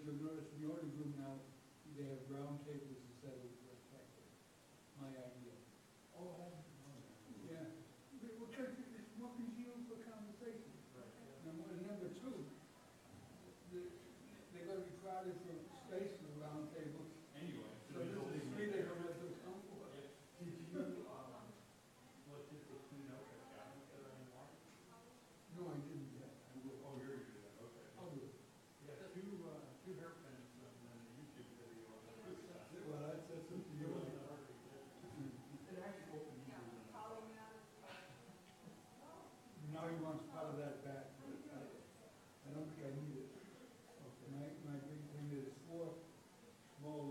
you'll notice in the audience room now, they have round tables instead of rectangles. My idea. Oh, Yeah. Because it's more congenial for conversation. Number two, they're going to be crowded for space for the round table. anyway. So this is three they don't have to come for. Did you, what did they clean out the cabinet there anymore? No, I didn't yet. I will. Oh, you're gonna do that, okay. I'll do it. Yeah, two hairpins and then a YouTube video. Well, that's up to you. It actually opened easier than I thought. Now he wants part of that back. I don't think I need it. My big thing is 4 small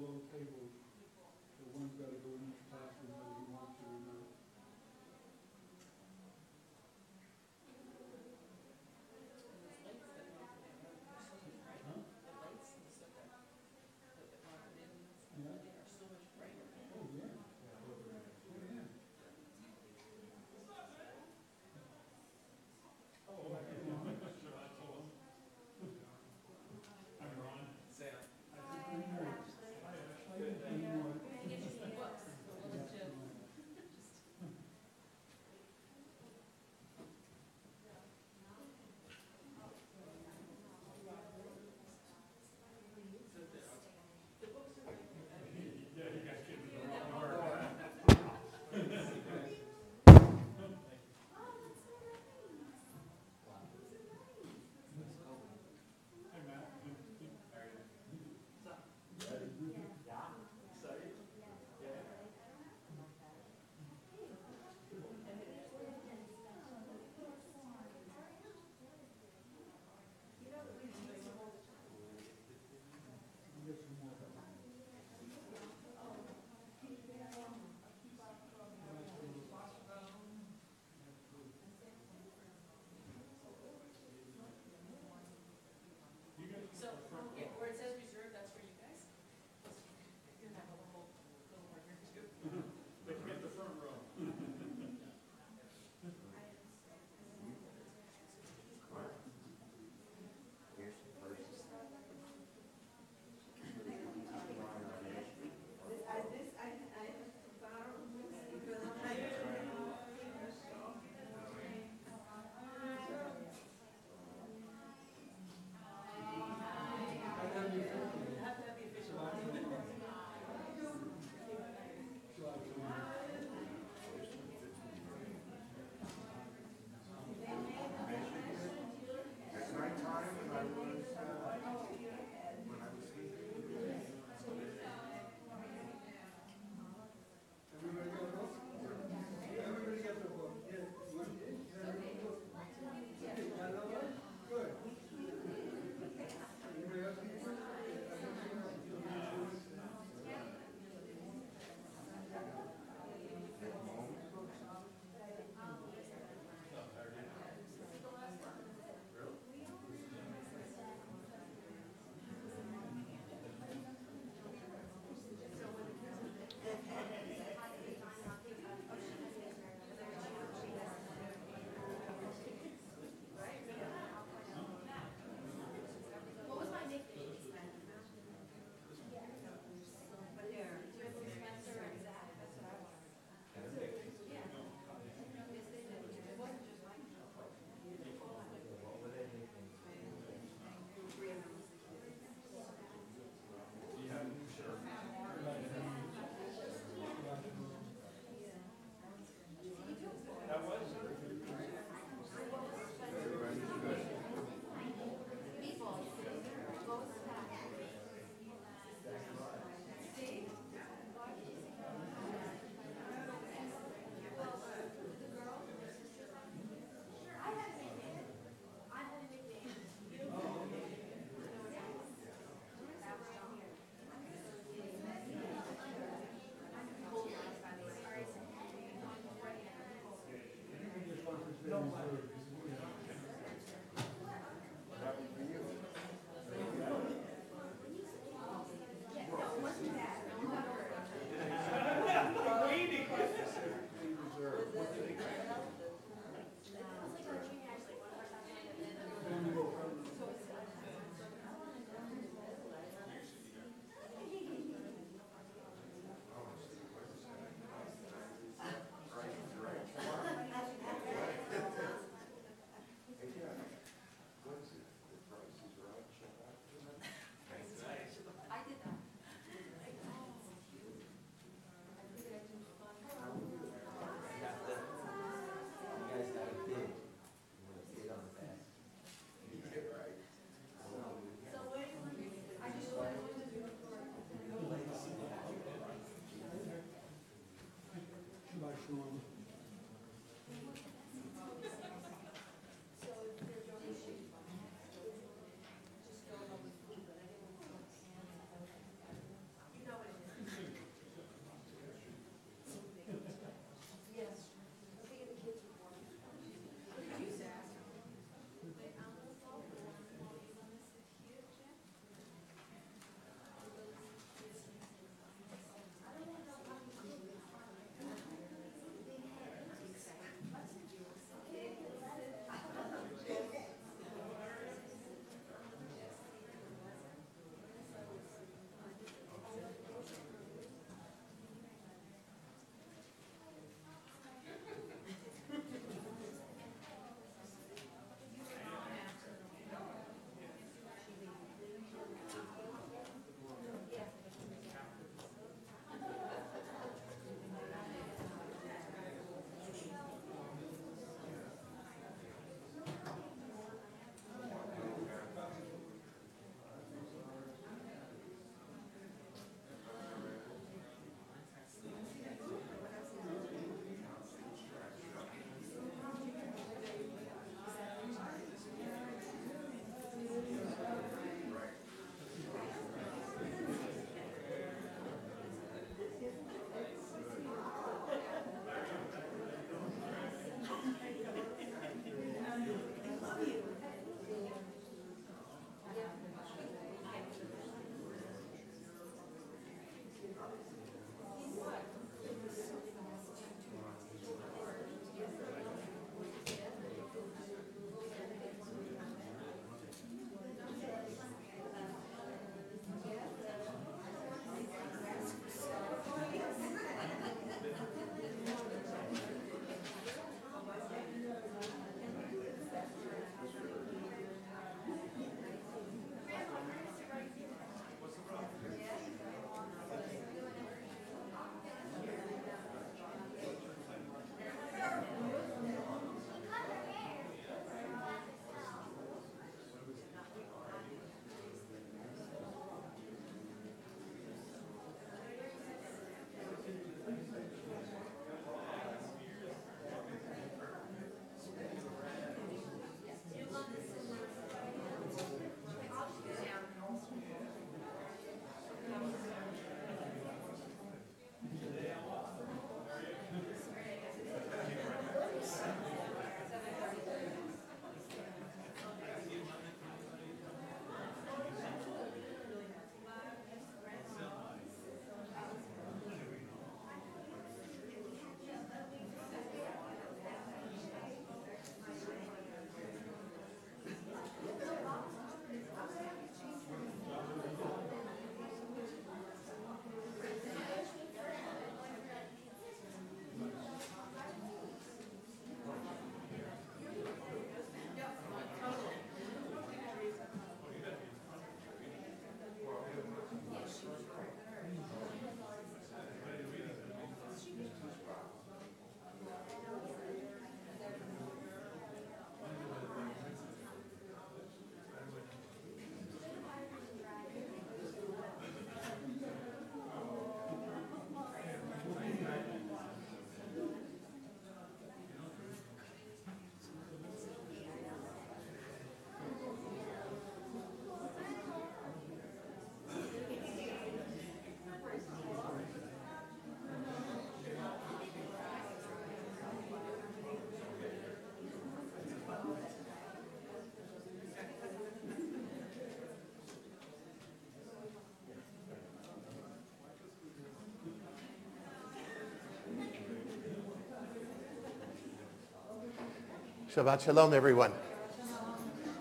Shabbat Shalom, everyone.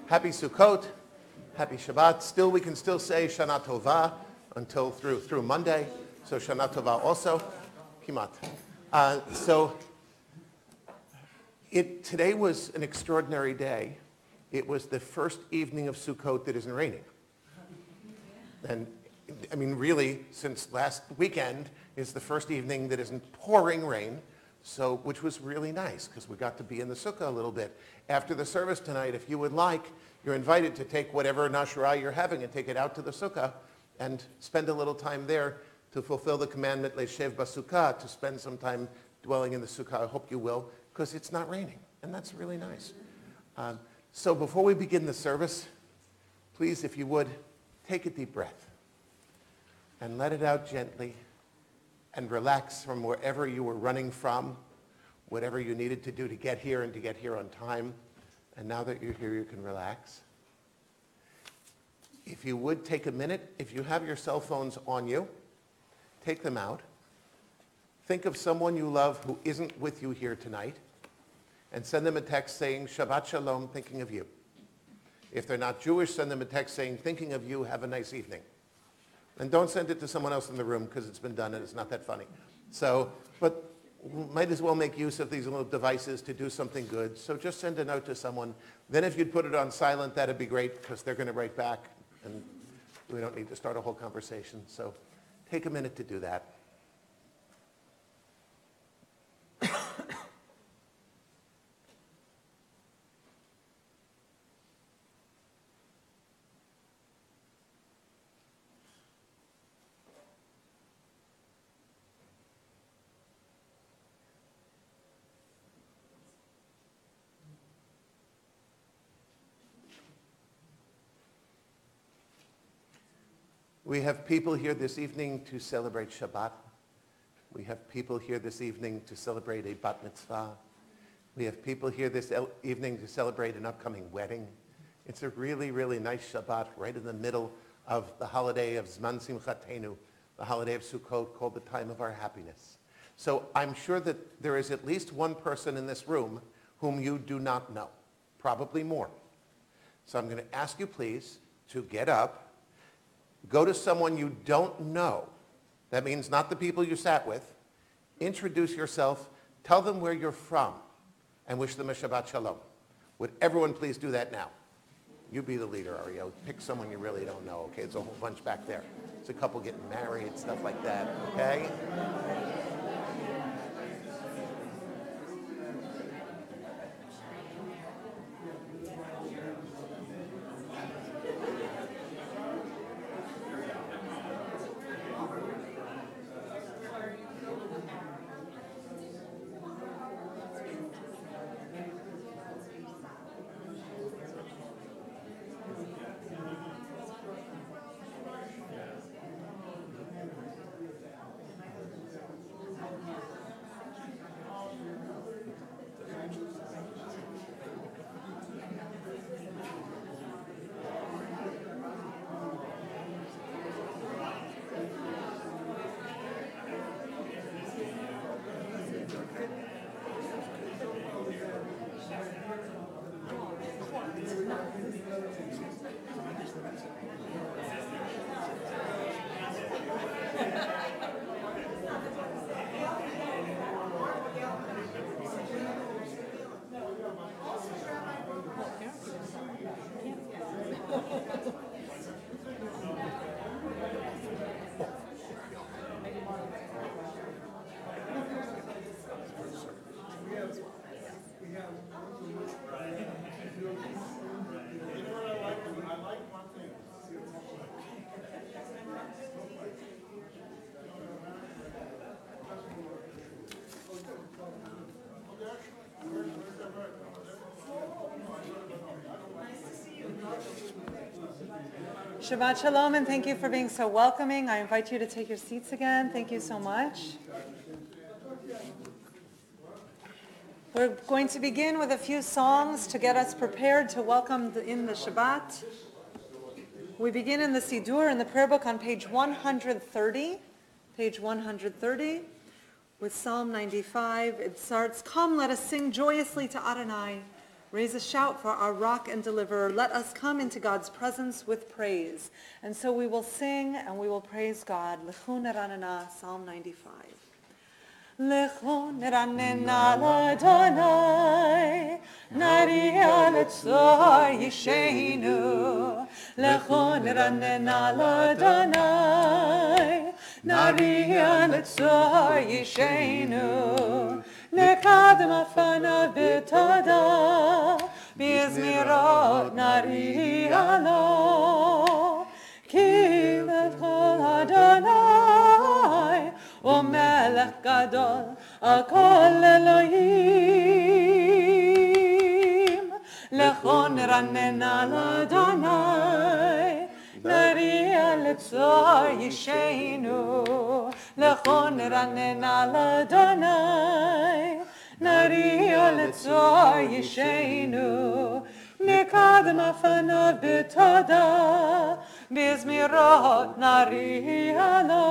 Happy Sukkot. Happy Shabbat. Still, we can still say Shana Tova until through Monday. So Shana Tova also. Kimat. Today was an extraordinary day. It was the first evening of Sukkot that isn't raining. And I mean, really, since last weekend is the first evening that isn't pouring rain. So, which was really nice because we got to be in the sukkah a little bit. After the service tonight, if you would like, you're invited to take whatever nashra you're having and take it out to the sukkah and spend a little time there to fulfill the commandment, le'shev basukkah, to spend some time dwelling in the sukkah. I hope you will, because it's not raining, and that's really nice. So before we begin the service, please, if you would, take a deep breath and let it out gently. And relax from wherever you were running from, whatever you needed to do to get here and to get here on time. And now that you're here, you can relax. If you would take a minute, if you have your cell phones on you, take them out. Think of someone you love who isn't with you here tonight and send them a text saying, Shabbat Shalom, thinking of you. If they're not Jewish, send them a text saying, thinking of you, have a nice evening. And don't send it to someone else in the room because it's been done and it's not that funny. So, but might as well make use of these little devices to do something good. So just send a note to someone. Then if you'd put it on silent, that'd be great because they're going to write back and we don't need to start a whole conversation. So take a minute to do that. We have people here this evening to celebrate Shabbat. We have people here this evening to celebrate a bat mitzvah. We have people here this evening to celebrate an upcoming wedding. It's a really, really nice Shabbat right in the middle of the holiday of Zman Simchatenu, the holiday of Sukkot called the time of our happiness. So I'm sure that there is at least one person in this room whom you do not know, probably more. So I'm going to ask you please to get up. Go to someone you don't know. That means not the people you sat with. Introduce yourself. Tell them where you're from. And wish them a Shabbat Shalom. Would everyone please do that now? You be the leader, Ariel. Pick someone you really don't know. Okay, there's a whole bunch back there. It's a couple getting married, stuff like that. Okay? Shabbat Shalom, and thank you for being so welcoming. I invite you to take your seats again. Thank you so much. We're going to begin with a few songs to get us prepared to welcome in the Shabbat. We begin in the Siddur, in the prayer book on page 130. Page 130, with Psalm 95. It starts, "Come, let us sing joyously to Adonai. Raise a shout for our rock and deliverer. Let us come into God's presence with praise. And so we will sing and we will praise God. Lechu neranena, Psalm 95. Lechu neranena l'Adonai, nariya letzor yishenu. Lechu neranena l'Adonai, nariya letzor yishenu. Nekadem afanav b'toda, b'zmirot nariya lo. Ki lechol Adonai, u'melech gadol, akol Elohim. Lechon ranena l'Adonai, nariya letzor yishenu. Lechon ranena l'Adonai, nariya letzor yishenu. Nekadem afanav b'toda, b'zmirot nariya lo.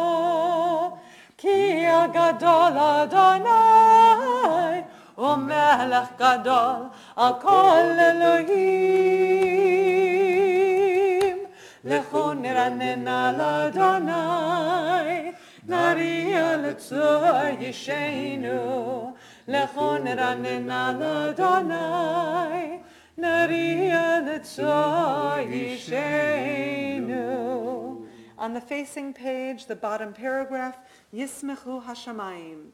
Ki gadol Adonai, u'melech gadol, akol Elohim. Lechu neranena l'Adonai, nariya letzor yishenu. Lechu neranena l'Adonai, nariya letzor yishenu. On the facing page, the bottom paragraph, Yismechu Hashamayim.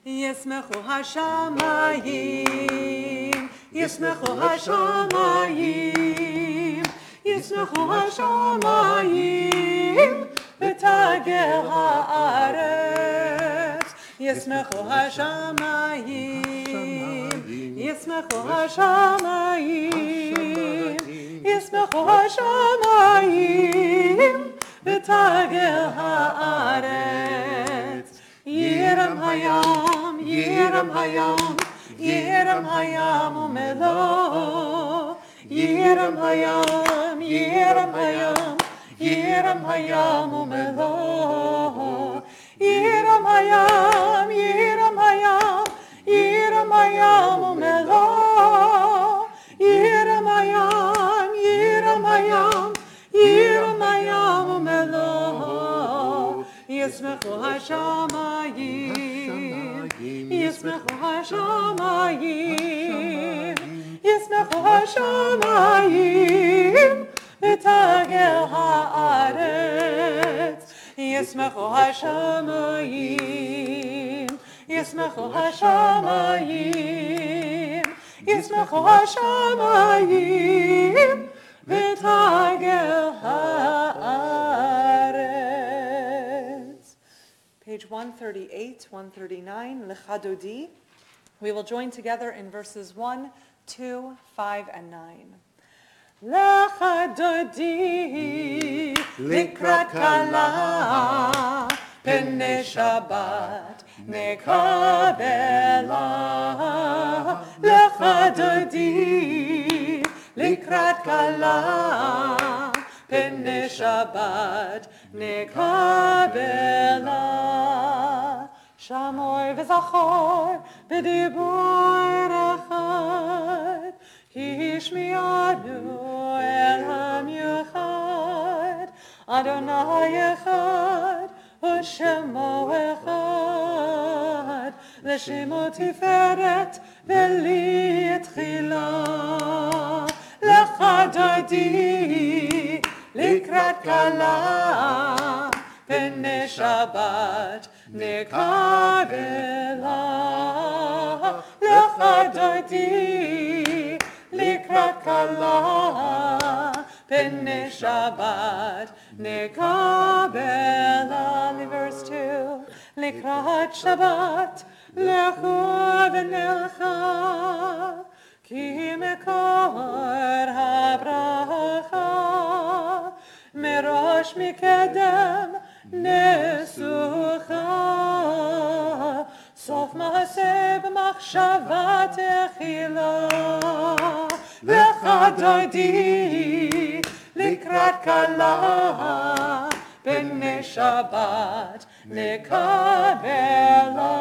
Yismechu Hashamayim, Yismechu Hashamayim, Yismechu Hashamayim, v'tagel haaretz. Yismechu Hashamayim, Yismechu Hashamayim, Yismechu Hashamayim, v'tagel haaretz. Yiram hayam, yiram hayam, yiram hayam umelo. Yiram hayam, yiram hayam, yiram hayam umelo. Yiram hayam, yiram hayam, yiram hayam umelo. Yiram hayam, yiram hayam, yiram hayam umelo. Yismechu Hashamayim, Yismechu Hashamayim, Yismechu Hashamayim, v'tagel haaretz. Yismechu Hashamayim, Yismechu Hashamayim, Yismechu Hashamayim, v'tagel haaretz. Page 138, 139, Lechadodi. We will join together in verses 1, 2, 5, and 9. Lechadodi, likrat kala, pene Shabbat, nekabela. Lechadodi, likrat kala, pene Shabbat, nekabela. Shamoy v'zachor b'dibur echad, ki ishmi'anu el ha'mi'echad. Adonai echad, u'shemo echad, l'shemo tiferet v'li tchila. Lechadodi, likrat kala, pene Shabbat, nekabela. Lechadodi, likrat kala, pene Shabbat, nekabela. Verse 2, likrat Shabbat, lechu v'nelcha, ki mekor habracha, merosh mikedem nesucha, sof maaseh b'machshava techila. Lechadodi, likrat kala, pene Shabbat, nekabela.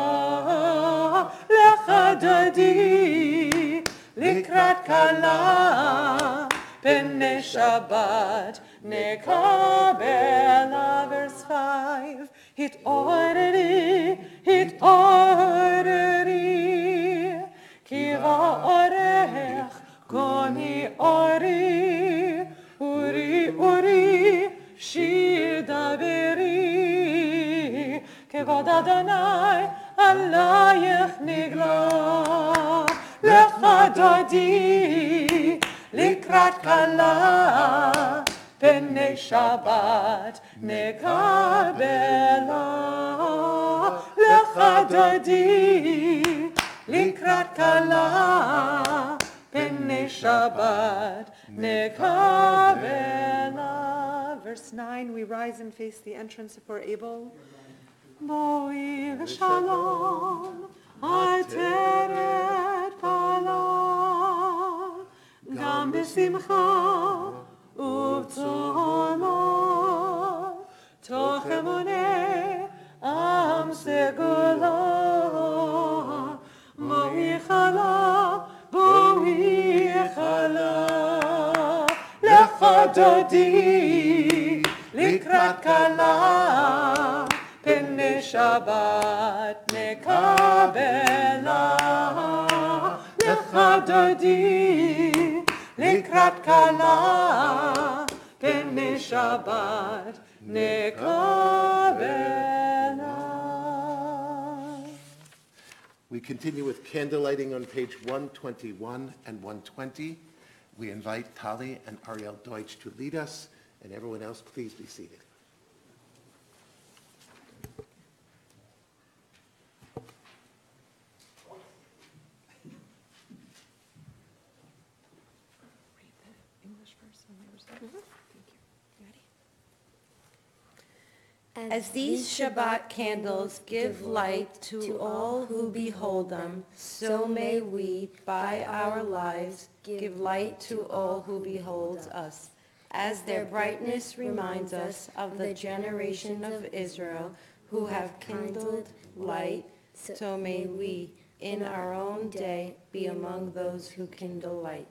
Lechadodi, לקראת כלה, פני שבת נקבלה. verse 5. התעוררי, התעוררי, כי באורך קומי אורי, אורי, אורי, שיר דברי, כבוד אדוני עלייך נגלה. לך דודי לקראת כלה, פני שבת נקבלה. לך דודי לקראת כלה, פני שבת נקבלה. Verse 9, we rise and face the entrance if we're able. בואי לשלום, עטרת פלה, גם בשמחה ובצהלה, תוך אמוני עם סגולה. בואי חלה, בואי חלה, לך דודי לקראת כלה, פני שבת נקבלה. לך דודי לקראת כלה, פני שבת נקבלה. We continue with candle lighting on page 121 and 120. We invite Tali and Ariel Deutsch to lead us, and everyone else, please be seated. As these Shabbat candles give light to all who behold them, so may we, by our lives, give light to all who behold us. As their brightness reminds us of the generation of Israel who have kindled light, so may we, in our own day, be among those who kindle light.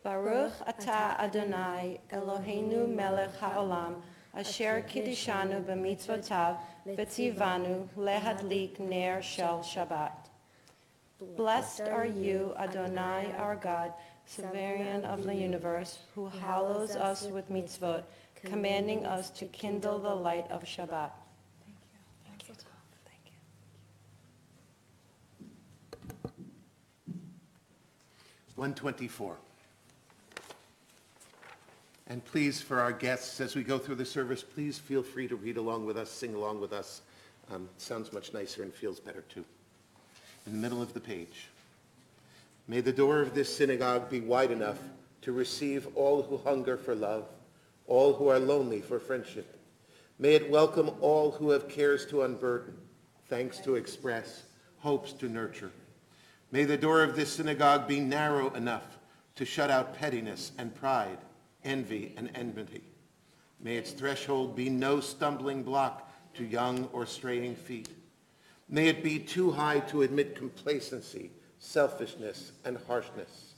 Baruch atah Adonai Eloheinu melech haolam, asher kiddishanu b'mitzvotav v'tzivanu lehadlik ner shel Shabbat. Blessed are you, Adonai our God, sovereign of the universe, who hallows us with mitzvot, commanding us to kindle the light of Shabbat. 124. And please, for our guests, as we go through the service, please feel free to read along with us, sing along with us. Sounds much nicer and feels better too. In the middle of the page. May the door of this synagogue be wide enough to receive all who hunger for love, all who are lonely for friendship. May it welcome all who have cares to unburden, thanks to express, hopes to nurture. May the door of this synagogue be narrow enough to shut out pettiness and pride, envy and enmity. May its threshold be no stumbling block to young or straying feet. May it be too high to admit complacency, selfishness, and harshness.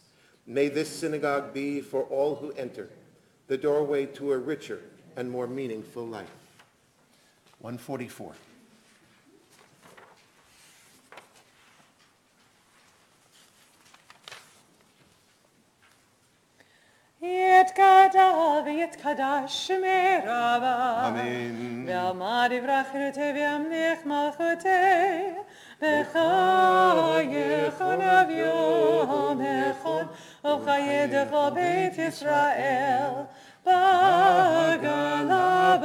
May this synagogue be, for all who enter, the doorway to a richer and more meaningful life. 144. יתגדל ויתקדש שמי רבה. אמן. ועמד יברח חירותי וימליך מלכותי. בחייך נביומך ובחייך בית ישראל. בגלה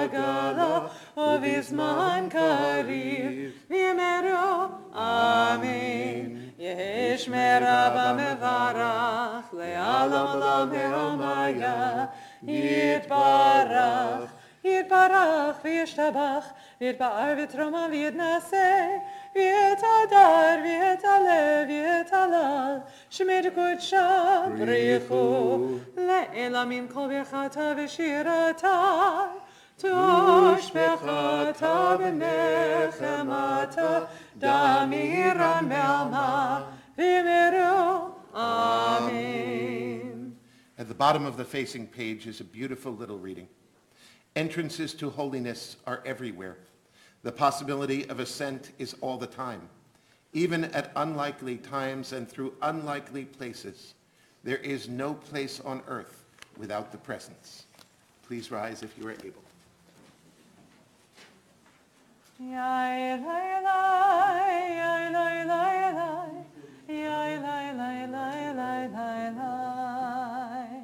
בגלה ובזמן קריב ויאמרו אמן. Shmei Rabba Mevarach, Le'alam Olam Me'omaya, Yitbarach, Yitbarach, V'yishtabach, Yitba'ar v'troma v'yitnaseh, V'yitadar, V'yitalev, V'yitalal, Shemei Kudsha, Brichu, Le'elamim kol v'chata v'shirata, Tushbechata v'nechemata, Damira melma, V'meru, Amen. At the bottom of the facing page is a beautiful little reading. Entrances to holiness are everywhere. The possibility of ascent is all the time. Even at unlikely times and through unlikely places, there is no place on earth without the presence. Please rise if you are able. Yai, lai, lai, yai, lai, lai, lai, yai, lai, lai, lai, lai, lai, lai.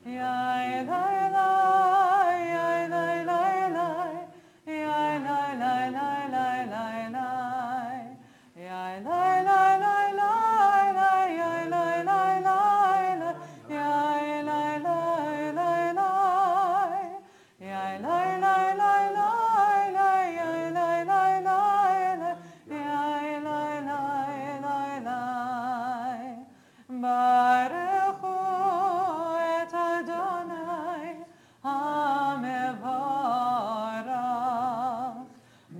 Yai, lai, lai, yai, lai, lai, lai, yai, lai, lai, lai, lai, lai, lai. Yai, lai, lai, lai, lai, lai, yai, lai, lai, lai, lai, yai, lai, lai, lai, lai. Yai, lai, lai, lai, lai, lai, yai, lai, lai, lai, lai, yai, lai, lai, lai, lai. Baruchu et Adonai HaMevarach.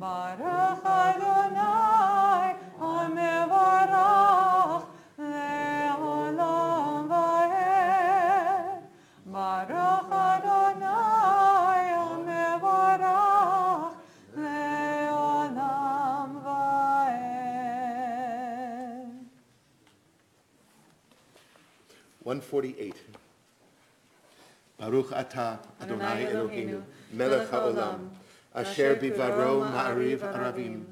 Baruch Adonai HaMevarach le'olam va'ed. Baruch Adonai HaMevarach le'olam va'ed. 148. Baruch atah Adonai Eloheinu, melech haolam, asher bivaro ma'ariv aravim,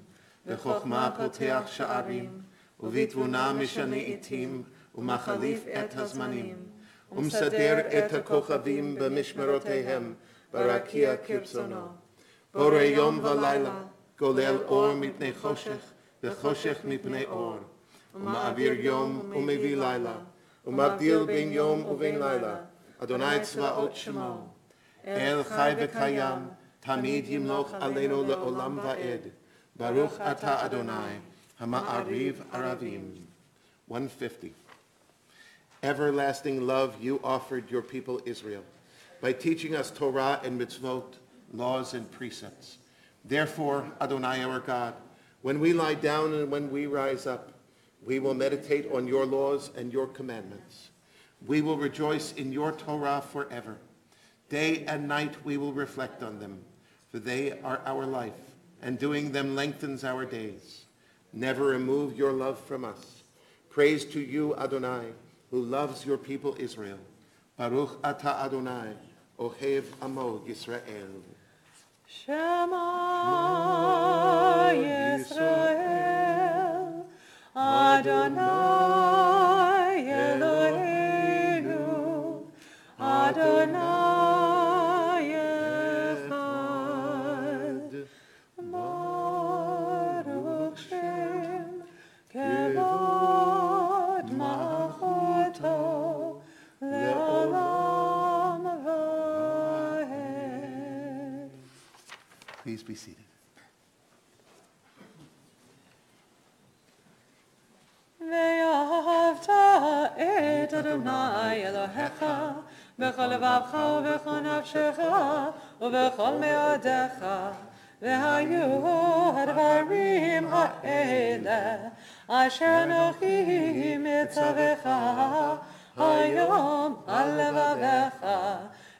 v'chokhmah poteach sha'arim, uvitvuna mishane itim, umachalif et hazmanim, umsader et hakochavim b'mishmerotehem, barakia kirtzono. Bore yom v'layla, golel or mipnei choshech, v'choshech mipnei or, uma'avir yom umevi layla, umabdil ben yom uven layla, Adonai tzvaot shemo, El chai v'kayam, tamid yimloch aleinu le'olam va'ed, Baruch atah Adonai, hama'ariv aravim. 150. Everlasting love you offered your people Israel by teaching us Torah and mitzvot, laws and precepts. Therefore, Adonai our God, when we lie down and when we rise up, we will meditate on your laws and your commandments. We will rejoice in your Torah forever. Day and night we will reflect on them, for they are our life, and doing them lengthens our days. Never remove your love from us. Praise to you, Adonai, who loves your people Israel. Baruch atah Adonai, ohev amo Yisrael. Shema Yisrael, Adonai Eloheinu, Adonai Echad. Baruch Shem Kevod Malchuto Le'olam Va'ed. Please be seated. ואהבת את אדוני אלוהיך בכל לבבך ובכל נפשך ובכל מאודיך. והיו הדברים האלה אשר אנוכי מצווך היום על לבביך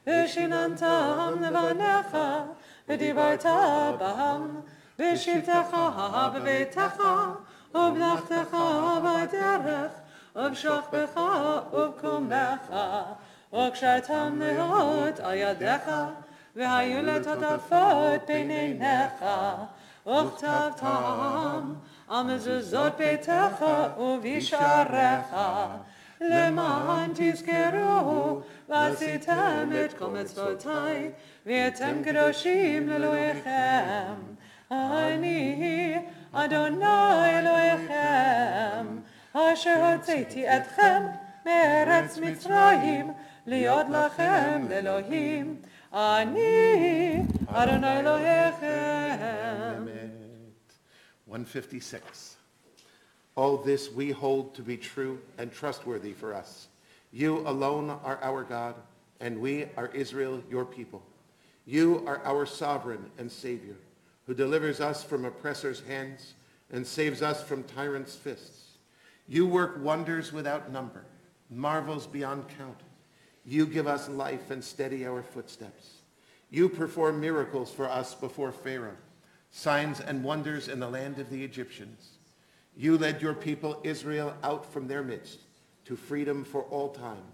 ושיננתם לבניך ודיברת בהם בשבתך בביתך ובלכתך בדרך, ובשוכבך ובקומך, וקשרתם מאוד על ידיך, והיו לטוטפות בין עיניך, וכתבתם על מזוזות ביתך ובשעריך, למען תזכרו ועשיתם את כל מצוותיי, והייתם קדושים לאלוהיכם. אני אדוני אלוהיכם, אשר הוצאתי אתכם מארץ מצרים, להיות לכם לאלוהים. אני אדוני אלוהיכם. 156. All this we hold to be true and trustworthy for us. You alone are our God, and we are Israel, your people. You are our sovereign and Savior, who delivers us from oppressors' hands and saves us from tyrants' fists. You work wonders without number, marvels beyond count. You give us life and steady our footsteps. You perform miracles for us before Pharaoh, signs and wonders in the land of the Egyptians. You led your people Israel out from their midst to freedom for all time.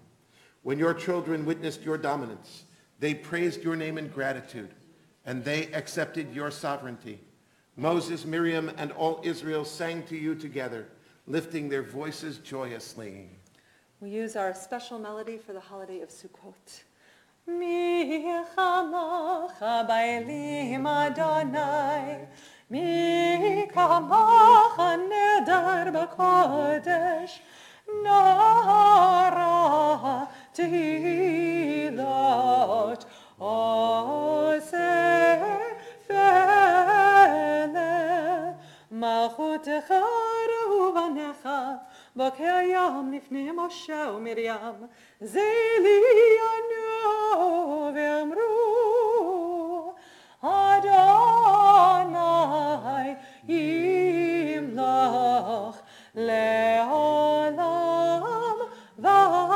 When your children witnessed your dominance, they praised your name in gratitude, and they accepted your sovereignty. Moses, Miriam, and all Israel sang to you together, lifting their voices joyously. We use our special melody for the holiday of Sukkot. Mi chamacha ba'elim Adonai, mi kamacha nedar b'kodesh, nara tehilot oseh fele, malchutecha rehuvanecha, בוקר יום לפני משה ומרים, זלינו ואמרו, אדוני ימלוך לעולם ועד.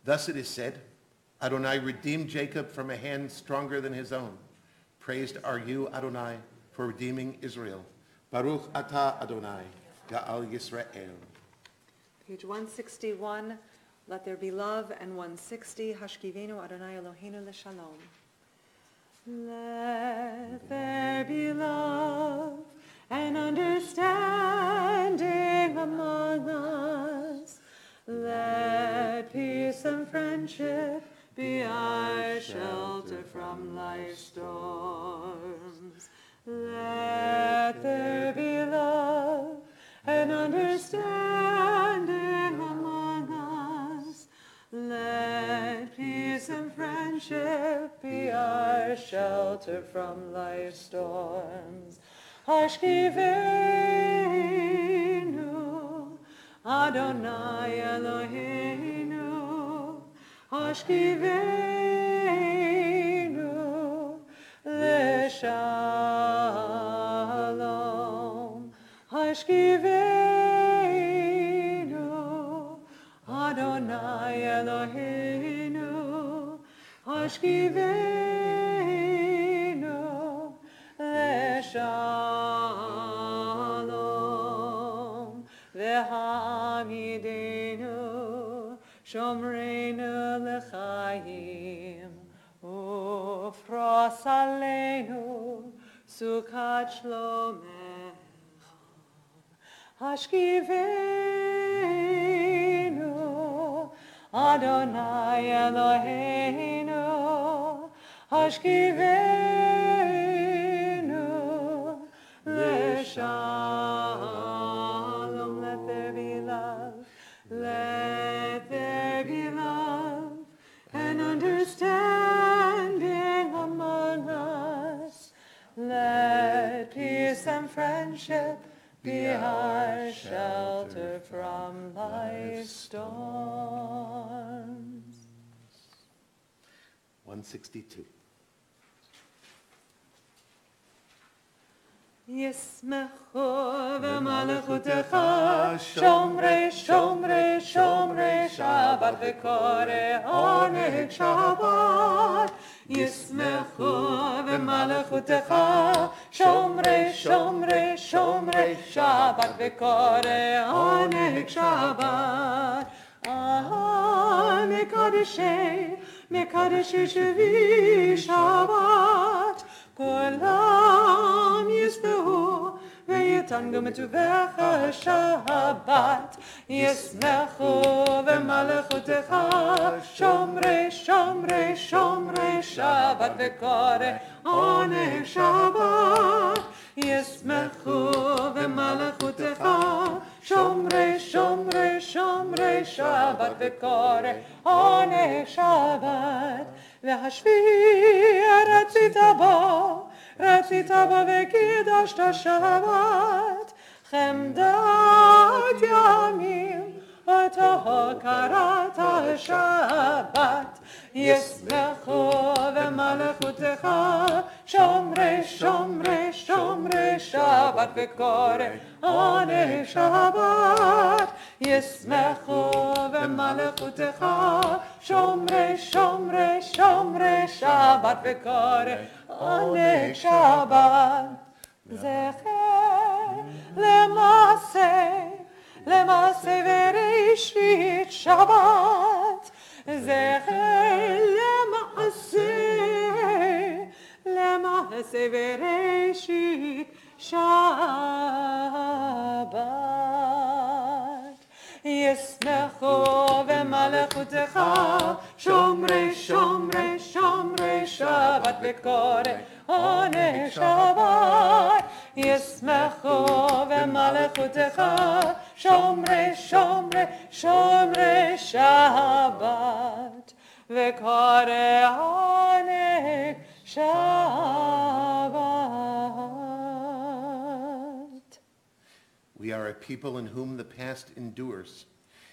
Thus it is said, Adonai redeemed Jacob from a hand stronger than his own. Praised are you, Adonai, for redeeming Israel. Baruch atah Adonai, Ga'al Yisrael. Page 161, let there be love, and 160, Hashkivenu Adonai Eloheinu l'shalom. Let there be love and understanding among us. Let peace and friendship be our shelter from life's storms. Let there be love and understanding among us. Let peace and friendship be our shelter from life's storms. Hashkivenu Adonai Eloheinu, Hashkivenu l'shalom, Hashkivenu Adonai Eloheinu, Hashkivenu l'shalom, v'hamidenu shomreinu l'chaim, ufros aleinu sukat shlomecha. Hashkivenu Adonai Eloheinu, Hashkivenu l'shalom. Let there be love, let there be love and understanding among us. Let peace and friendship be our shelter from life's storms. 162. ישמחו במלכותך שומרי שומרי שומרי שבת וקורא עונג שבת. ישמחו במלכותך שומרי שומרי שומרי שבת וקורא עונג שבת. מקדשי שבי שבת, כולם ישמחו ויתענגו מטובך שבת. ישמחו במלכותך שומרי שומרי שומרי שבת וקורא עונג שבת. ישמחו במלכותך, שומרי שומרי שומרי שבת וקורא עונג שבת, והשביעי רצית בו וקידשת שבת, חמדת ימים אותו קראת שבת, ישמחו במלכותך, שומרי שומרי שומרי שבת וקורא עונג שבת, ישמחו במלכותך, שומרי שומרי שומרי שבת וקורא עונג שבת. זכר למעשה וראשית שבת, זכר למעשה וראשית שבת, ישמחו במלכותך, שומרי שומרי שומרי שבת וקורא עונג שבת, ישמחו במלכותך, שומרי שומרי שומרי שבת וקורא עונג שבת. We are a people in whom the past endures,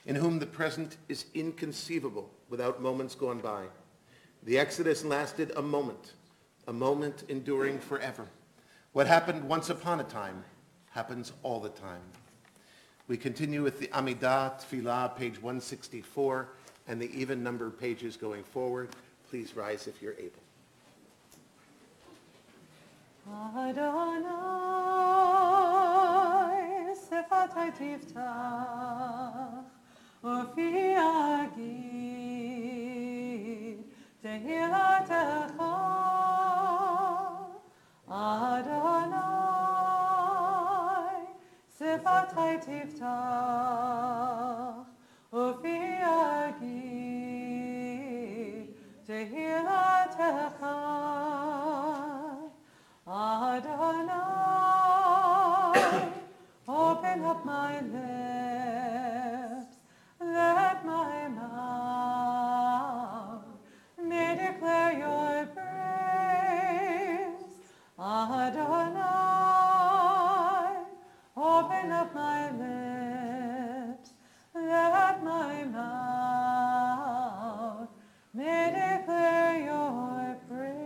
in whom the present is inconceivable without moments gone by. The Exodus lasted a moment enduring forever. What happened once upon a time happens all the time. We continue with the Amidah Tfilah, page 164, and the even-numbered pages going forward. Please rise if you're able. Adonai, Sefatai Tiftach, Ufi Agid, Tehilatecha. Adonai, Sefatai Tiftach, Ufi Agid, Tehilatecha. Adonai, open up my lips, let my mouth may declare your praise. Adonai, open up my lips, let my mouth may declare your praise.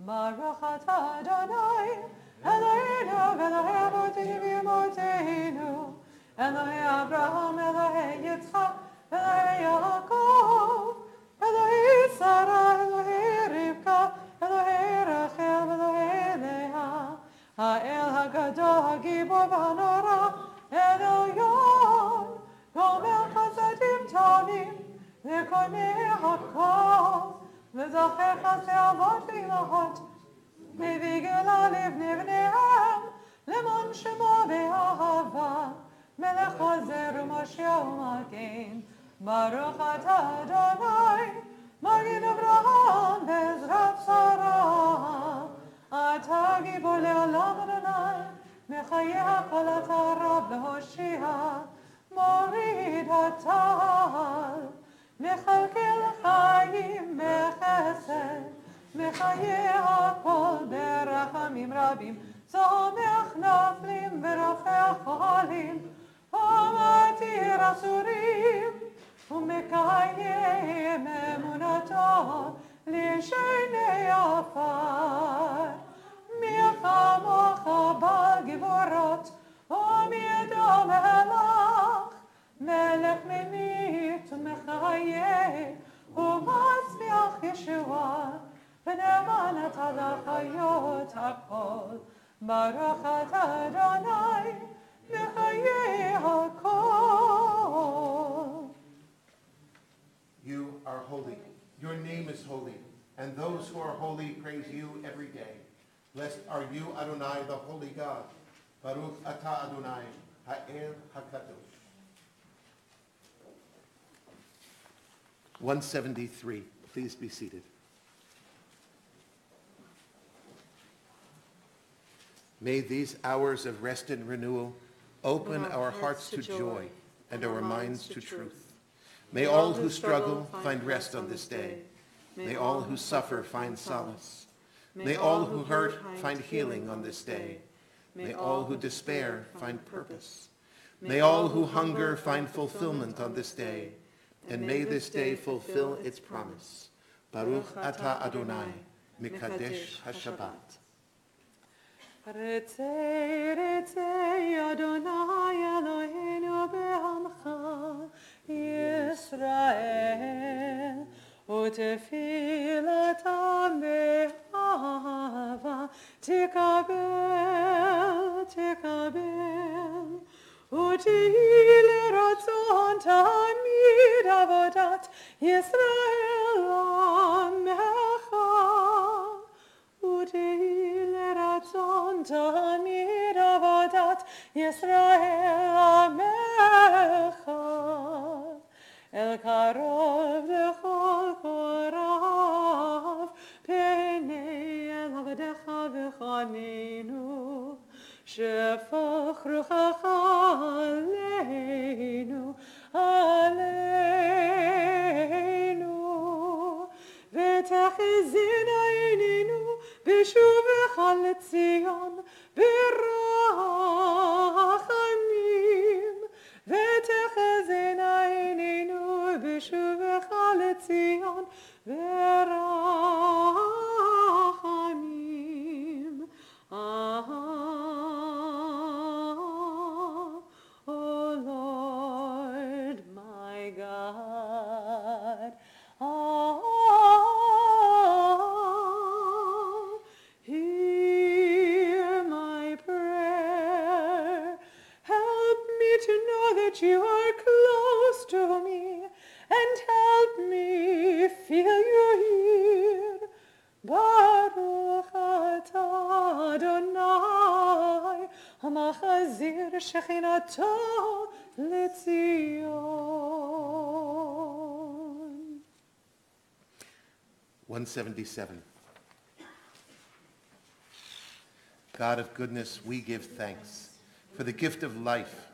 Baruch atah Adonai, Eloheinu v'Elohei avotenu v'imotenu, Elohei Avraham, Elohei Yitzchak, Elohei Yaakov, Elohei Sarah, Elohei Rivka, Elohei Rachel, Elohei Leah, Ha'el HaGadol, HaGibor v'Hanora, Elyon, Gomel Chasadim Tovim, V'konei HaKol, וזוכר חסי אבות ואימהות, מביא גאולה לבני בניהם, למען שמו באהבה, מלך עוזר ומושיע ומגן. ברוך אתה אדוני, מגן אברהם בעזרת שרה. אתה גיבור לעולם אדוני, מחיה הכל אתה רב להושיע, מוריד הטל. מכלכל חיים בחסד, מחיה הכל ברחמים רבים, צומח נפלים ורופא חולים, ומתיר אסורים, ומקיים אמונתו לשני עפר. מי כמוך בגבורות, ומי ידו מלך, מלך ממית ומחיה, ומצמיח ישועה, ונאמן אתה לחיות הכל. ברוך אתה אדוני, מחיה הכל. You are holy. Your name is holy. And those who are holy praise you every day. Blessed are you, Adonai, the holy God. Baruch atah Adonai, ha'el hakadosh. 173. Please be seated. May these hours of rest and renewal open our hearts to joy and our minds to truth. May all who struggle find rest on this day. May all who suffer find solace. May all who hurt find healing on this day. May all who despair find purpose. May all who hunger find fulfillment on this day. And may this day fulfill its promise. Baruch atah Adonai, Mikadesh HaShabbat. Retzei, retzei, Adonai Eloheinu be'amcha Yisrael, u'tefilatam be'ahava tikabel, tikabel, u'tihi l'ratzon tamid avodat Yisrael amecha. U'tihi l'ratzon tamid avodat Yisrael amecha. El karov lechol korav p'nei el avdecha v'chanenu shefach ruchacha aleinu, aleinu. ותחזין עינינו בשובך לציון ברחמים. ותחזין עינינו בשובך לציון ברחמים. Oh Lord, my God. Hear my prayer. Help me to know that you are close to me, and help me feel you here. Baruch atah Adonai, hamachazir shechinato lezion. 177. God of goodness, we give thanks for the gift of life,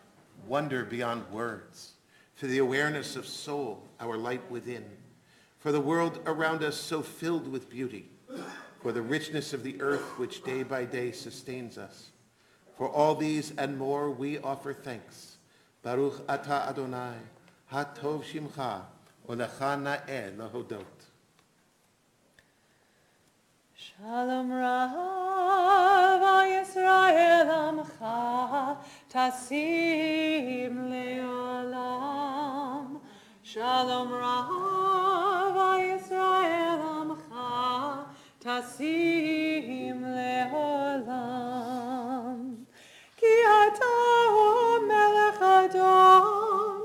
wonder beyond words, for the awareness of soul, our light within, for the world around us so filled with beauty, for the richness of the earth which day by day sustains us. For all these and more we offer thanks. Baruch atah Adonai, hatov shimcha, u'lecha na'eh lahodot. Shalom Rav Yisrael Amcha Tasim Leolam. Shalom Rav Yisrael Amcha Tasim Leolam. Ki ata hu melech Adon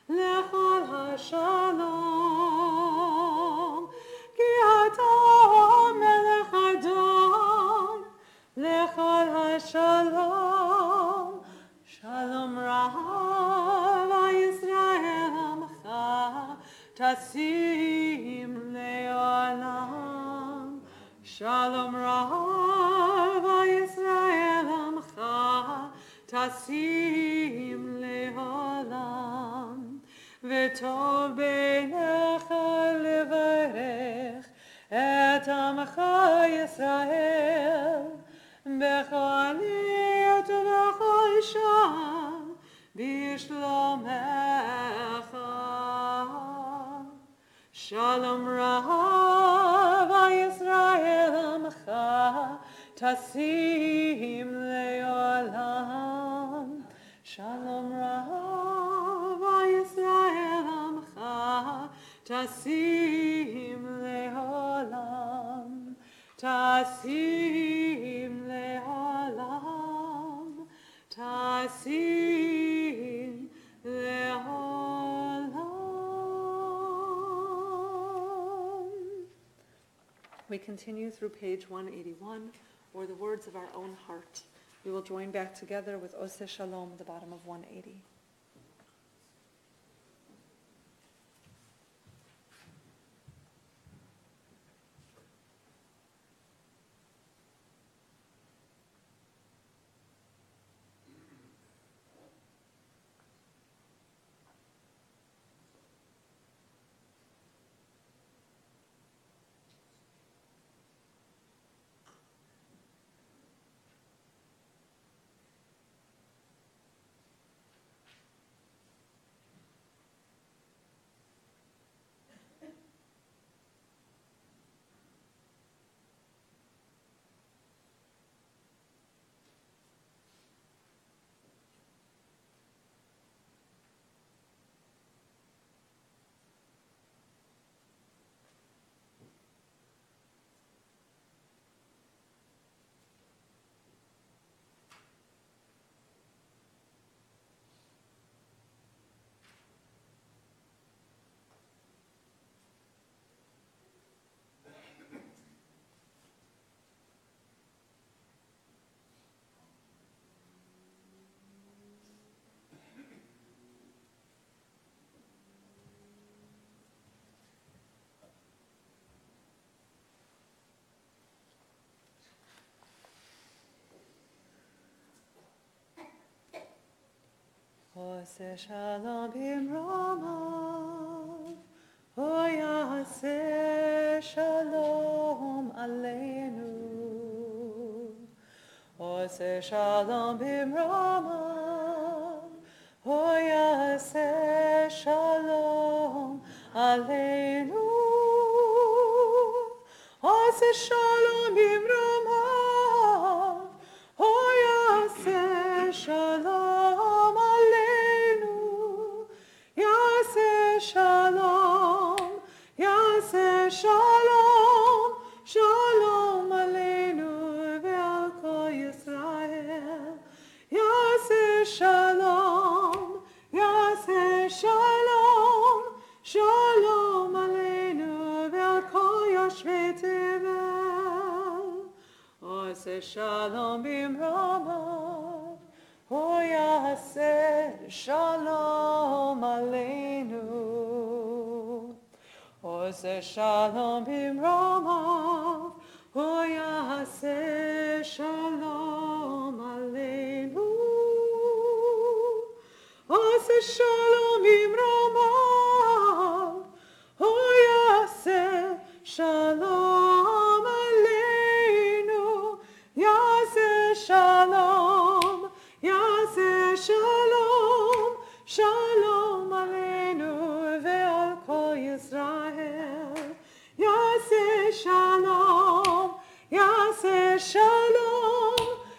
lechol hashalom. Ki ata hu melech Adon lechol hashalom. Shalom Rav Yisrael Amcha Tasim Leolam. Shalom Rav Yisrael Amcha Tasim Leolam. V'tov beinecha levarech et Amcha Yisrael bechol עת ובכל שעה בשלומך. Shalom Rav Yisrael Amcha Tasim Leolam. Shalom Rav Yisrael Amcha Tasim Leolam. Tasim Leolam. Tasim Leolam. We continue through page 181, or the words of our own heart. We will join back together with Oseh Shalom at the bottom of 180. Ose shalom bimromav, Oyase shalom aleinu. Ose shalom bimromav, Oyase shalom aleinu. Ose shalom bimromav, Oyase shalom aleinu. Yase shalom, Yase shalom, shalom aleinu ve'al kol Yisrael. Yase shalom, Yase shalom, shalom aleinu ve'al kol yoshvei tevel. Ose shalom bimromav, Oyase shalom aleinu. Ose shalom bimromav, Oyase shalom aleinu. Ose shalom bimromav, Oyase shalom aleinu. Yase shalom, Yase shalom, shalom aleinu ve'al kol Yisrael. Yase shalom, Yase shalom,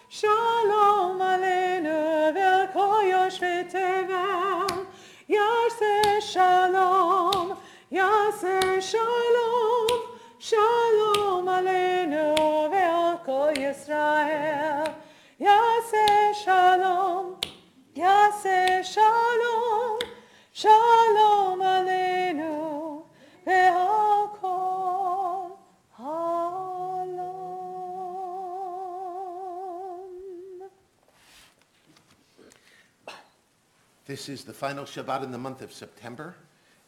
shalom aleinu ve'al kol yoshvei tevel. Yase shalom, Yase shalom, shalom aleinu ve'al kol Yisrael. Yase shalom, Yase shalom, shalom aleinu ve'al kol ha'olam. This is the final Shabbat in the month of September,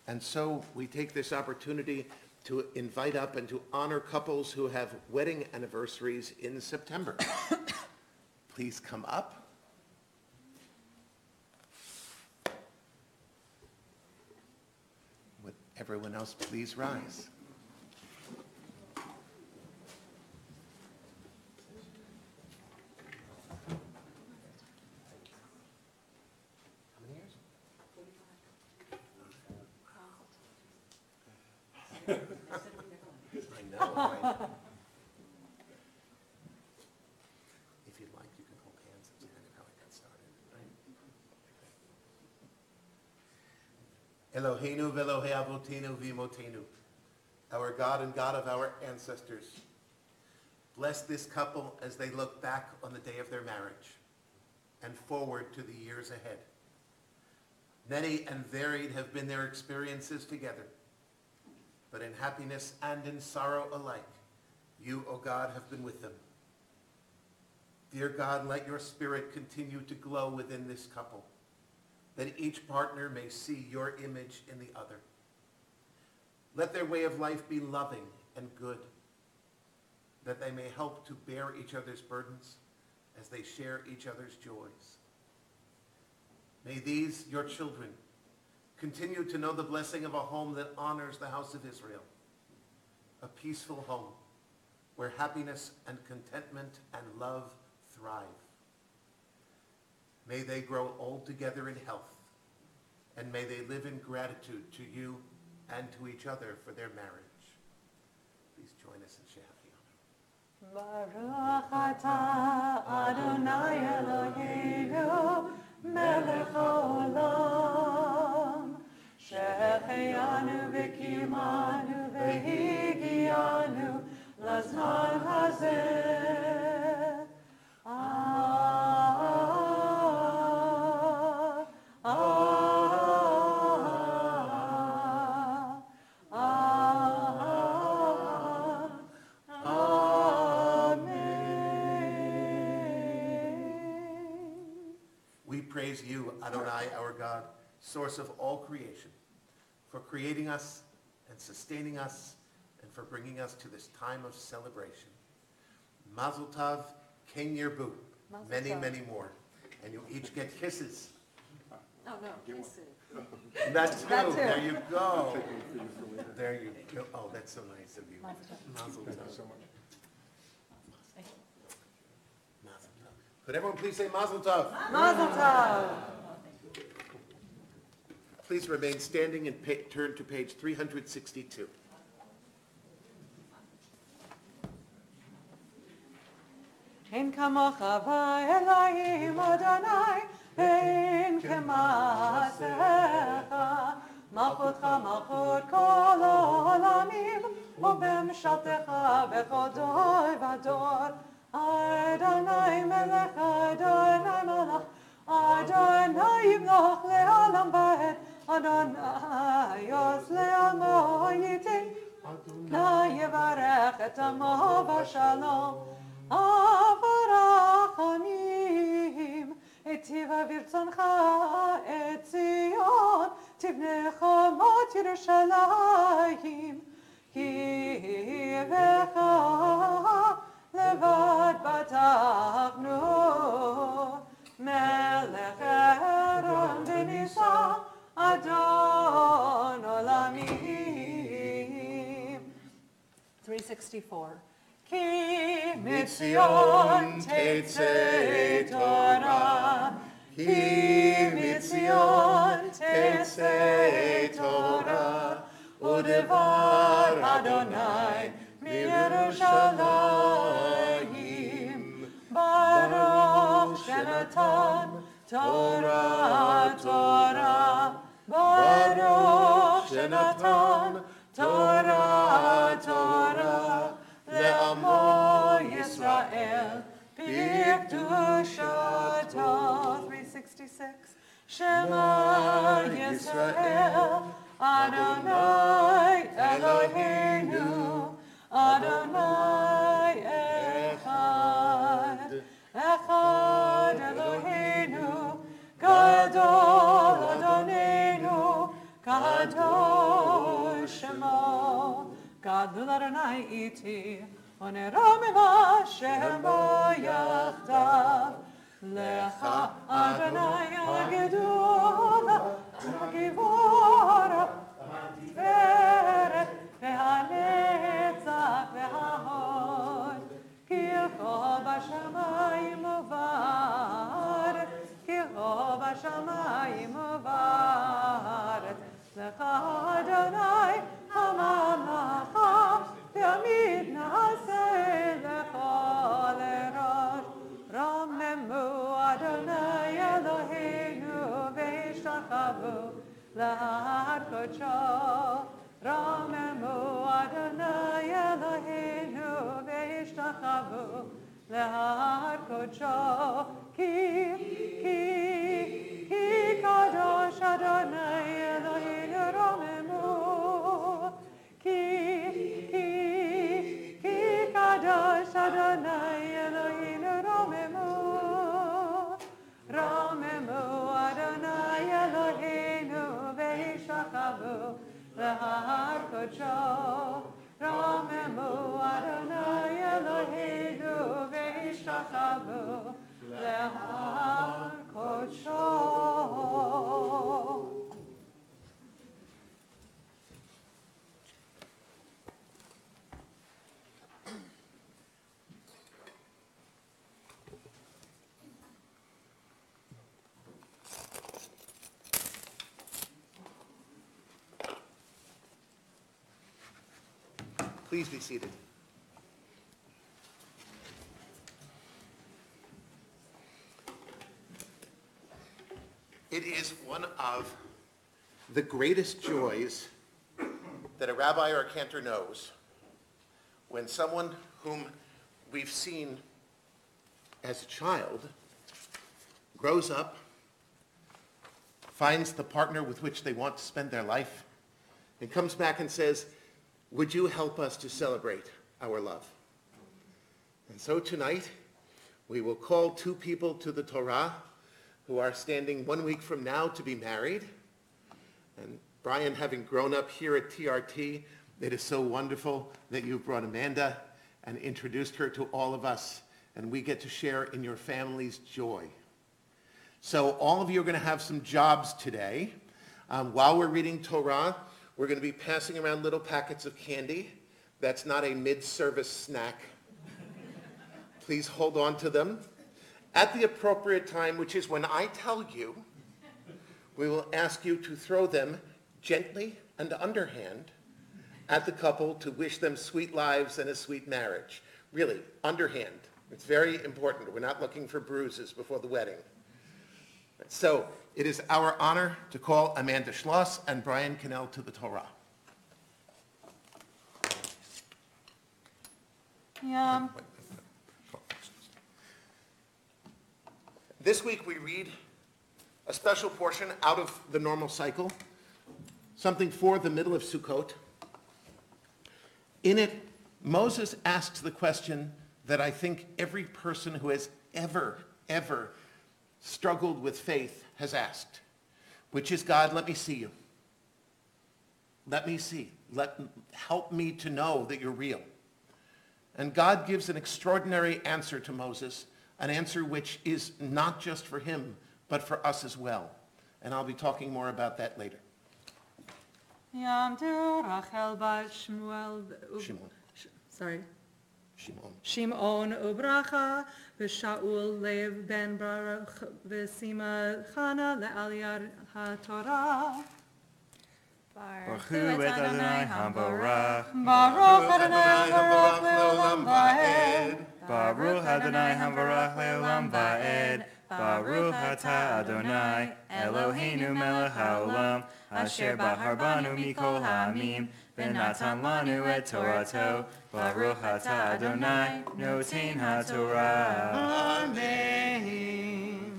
and so we take this opportunity to invite up and to honor couples who have wedding anniversaries in September. Please come up. Would everyone else please rise? How many years? I know. If you'd like, you can hold hands and kind of how I got started, right? Eloheinu v'Elohei Avotenu v'Imotenu, our God and God of our ancestors, bless this couple as they look back on the day of their marriage and forward to the years ahead. Many and varied have been their experiences together, but in happiness and in sorrow alike, you, O God, have been with them. Dear God, let your spirit continue to glow within this couple, that each partner may see your image in the other. Let their way of life be loving and good, that they may help to bear each other's burdens as they share each other's joys. May these, your children, continue to know the blessing of a home that honors the house of Israel, a peaceful home where happiness and contentment and love thrive. May they grow old together in health, and may they live in gratitude to you and to each other for their marriage. Please join us in Shehachiyanu. Baruch atah Adonai Eloheinu melech haolam שהחיינו וקיימנו והגיענו לזמן הזה. We praise you, Adonai, our God, source of all creation, for creating us and sustaining us and for bringing us to this time of celebration. Mazel Tov, Ken Yirbu, many, many more. And you each get kisses. Oh, no, kiss it. That too. That too. There you go. There you go. Oh, that's so nice of you. Mazel Thank you tov. so much. Mazel tov. Could everyone please say Mazel tov? Mazel tov. Please remain standing and turn to page 362. אין כמוך באלוהים אדוני, אין כמעשיך. מלכותך מלכות כל העולמים, ובמשלתך בכל דור ודור. אדוני מלך, אדוני מלך, אדוני ימלוך לעולם ועד. אדוני יעש לעמו ייתן, נא יברך את עמו בשלום. אברחמים, היטיבה ברצונך את ציון, תבנה חומות ירושלים. כי בך לבד בטחנו, מלך ארם ונישא, אדון עולמים. 364. כי מציון תצא תורה, כי מציון תצא תורה, ודבר אדוני מירושלים. ברוך שנתן תורה תורה, ברוך שנתן תורה תורה, לעמו ישראל בקדושתו. 366. שמע ישראל, אדוני אלוהינו, אדוני אחד. אחד אלוהינו, גדול אדוננו, קדוש שמו. גדול אדוני איתי, ונרוממה שמו יחדיו. לך אדוני הגדול, הגיבור, התפארת והנצח וההוד. קרחו בשמיים ובארץ, קרחו בשמיים ובארץ. לך אדוני הממלכה, תמיד נעשה לך לראש. רוממו אדוני אלוהינו והשתחוו להר קודשו. רוממו אדוני אלוהינו והשתחוו להר קודשו. כי קדוש אדוני אלוהינו רוממו. כי קדוש אדוני אלוהינו רוממו. רוממו אדוני אלוהינו והשתחוו להר קודשו. רוממו אדוני אלוהינו והשתחוו להר קודשו. Please be seated. It is one of the greatest joys that a rabbi or a cantor knows when someone whom we've seen as a child grows up, finds the partner with which they want to spend their life, and comes back and says, would you help us to celebrate our love? And so tonight, we will call two people to the Torah who are standing 1 week from now to be married. And Brian, having grown up here at TRT, it is so wonderful that you've brought Amanda and introduced her to all of us, and we get to share in your family's joy. So all of you are going to have some jobs today. While we're reading Torah, we're going to be passing around little packets of candy. That's not a mid-service snack. Please hold on to them. At the appropriate time, which is when I tell you, we will ask you to throw them gently and underhand at the couple to wish them sweet lives and a sweet marriage. Really, underhand. It's very important. We're not looking for bruises before the wedding. So it is our honor to call Amanda Schloss and Brian Cannell to the Torah. Yeah. This week we read a special portion out of the normal cycle, something for the middle of Sukkot. In it, Moses asks the question that I think every person who has ever struggled with faith has asked, which is, God, let me see you. Let me see. Help me to know that you're real. And God gives an extraordinary answer to Moses, an answer which is not just for him, but for us as well. And I'll be talking more about that later. Yamdu Rachel bat Shmuel. Shimon. Sorry. Shimon. Shimon ubracha v'Shaul lev ben Baruch v'Sima Chana le'aliyat haTorah. Baruch hu et Adonai hamborach. Baruch Adonai hamborach le'olam va'ed. Baruch Adonai hamborach le'olam va'ed. Baruch atah Adonai Eloheinu melech haolam asher bahar banu mikol ha'amim v'natan lanu et Torato. Baruch atah Adonai noten haTorah. Amen.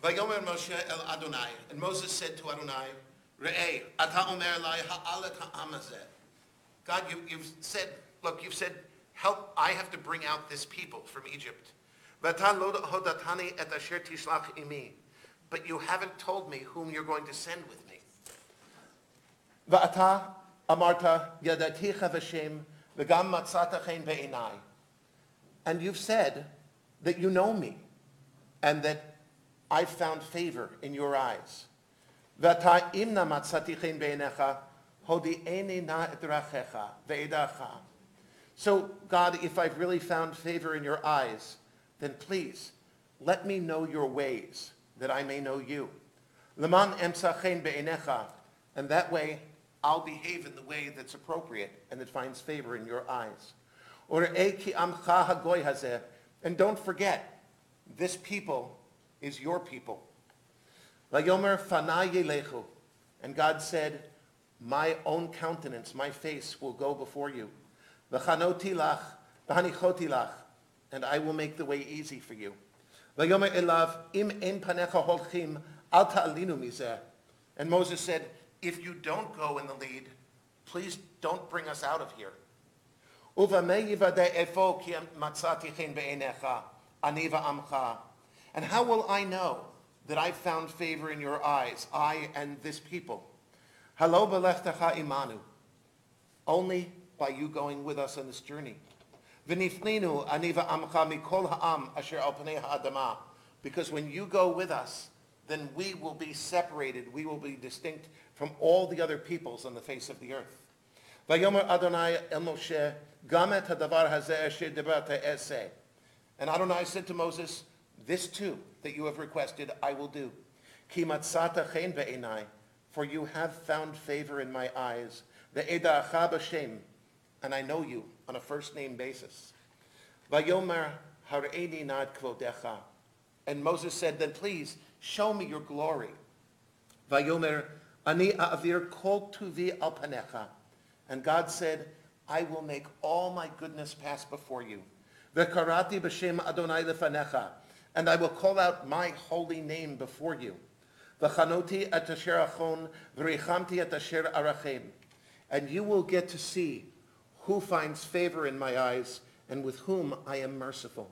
Vayomer Moshe el Adonai, and Moses said to Adonai, Re'eh, ata omer lai ha'alet ha'am hazeh. God, you've said, help, I have to bring out this people from Egypt. V'ata lo hodatani et asher tishlach imi. But you haven't told me whom you're going to send with me. V'ata amarta yadaticha v'shem v'gam matzata chen be'enai. And you've said that you know me and that I've found favor in your eyes. V'ata imna matzati chen be'enecha hodi'eni na et rachecha ve'edacha. So, God, if I've really found favor in your eyes, then please let me know your ways, that I may know you. Leman emsachen be'enecha, and that way I'll behave in the way that's appropriate and that finds favor in your eyes. Or'ei ki amcha hagoy hazeh, and don't forget, this people is your people. Vayomer fanai yelechu, and God said, my own countenance, my face will go before you. V'chanoti lach, v'hanichoti lach, and I will make the way easy for you. Vayomer elav im ein panecha holchim al ta'alinu mizeh. And Moses said, if you don't go in the lead, please don't bring us out of here. Uvamei yivadeh efo ki matzati chen be'enecha ani va'amcha. And how will I know that I've found favor in your eyes, I and this people? Halo b'lechtecha imanu. Only by you going with us on this journey. V'nifninu ani va'amcha mikol ha'am asher al pnei ha'adama. Because when you go with us, then we will be separated, we will be distinct from all the other peoples on the face of the earth. Vayomer Adonai el Moshe, gam et hadavar hazeh asher dibarte eseh. And Adonai said to Moses, this too that you have requested, I will do. Ki matzata chen be'enai, for you have found favor in my eyes. Ve'eda'acha b'shem, and I know you on a first name basis. Vayomer har'eni nad kvodecha. And Moses said, then please show me your glory. Vayomer ani a'avir kol tuvi al panecha. And God said, I will make all my goodness pass before you. Ve'karati b'shem Adonai lefanecha. And I will call out my holy name before you. V'chanoti et asher achon v'richamti et asher arachem. And you will get to see who finds favor in my eyes and with whom I am merciful.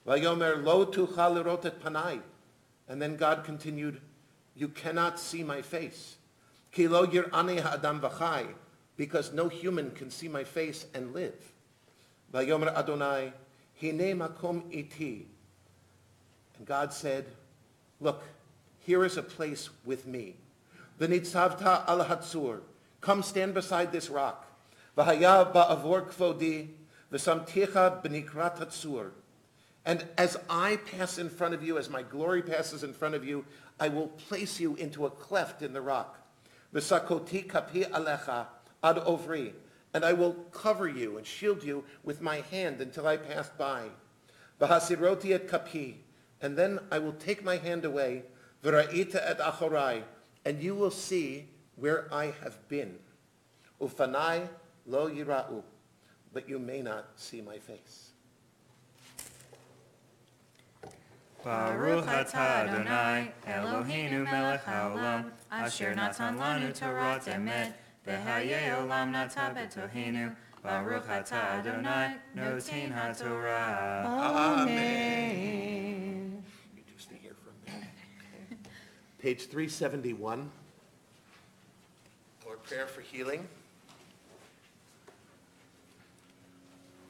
Vayomer lo tuchal lirot et panai. And then God continued, you cannot see my face. Ki lo yir'ani ha'adam v'chai, because no human can see my face and live. Vayomer Adonai, Hine makom iti. And God said, look, here is a place with me. V'nitzavta al hatzur. Come stand beside this rock. V'haya ba'avor kvodi, v'samticha b'nikrat hatzur. And as I pass in front of you, as my glory passes in front of you, I will place you into a cleft in the rock. V'sakoti kapi alecha ad ovri. And I will cover you and shield you with my hand until I pass by. V'hasiroti et kapi. And then I will take my hand away. V'ra'ita et achorai. And you will see where I have been. Ufanai lo yira'u. But you may not see my face. Baruch atah Adonai, Eloheinu melech haolam, asher natan lanu Torah emet, v'hayei olam nata betohenu. Baruch atah Adonai, noten haTorah. Amen. You just stay here for a minute. Page 371. Our prayer for healing.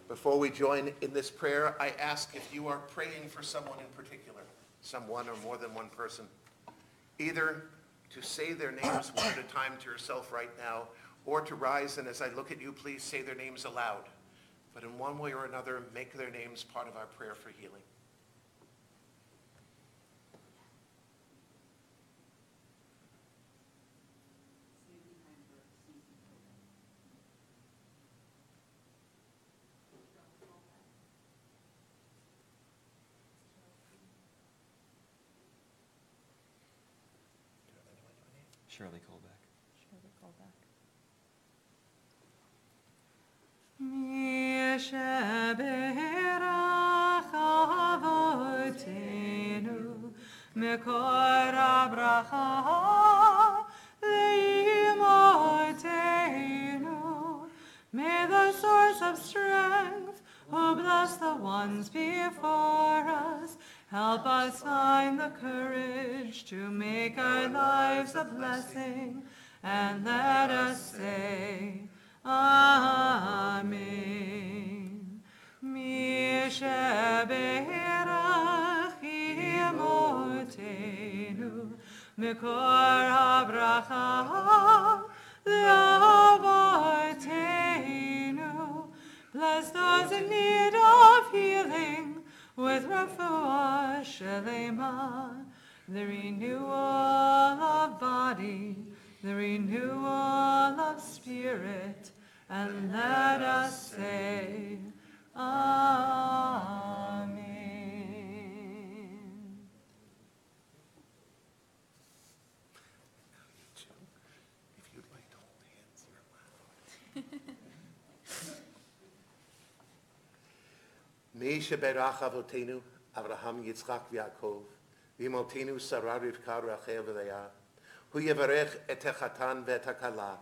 Before we join in this prayer, I ask if you are praying for someone in particular, someone or more than one person, either to say their names one at a time to yourself right now, or to rise and as I look at you, please say their names aloud. But in one way or another, make their names part of our prayer for healing. Shirley Colbeck. Misheberach avotenu mekor abracha leimotenu. May the source of strength, who bless the ones before us, help us find the courage to make our lives a blessing, and let us say, Amen. Misheberach imotenu mikor habracha leavotenu. Bless those in need of healing with refuah shelema, the renewal of body, the renewal of spirit, and let us say, Amen. If you'd like to hold hands, you're allowed. Mi sheberach avotenu, Avraham, Yitzchak, Yaakov, v'imotenu Sarah, Rivka, Rachel, v'Leah, hu yevarech et hachatan v'et hakala,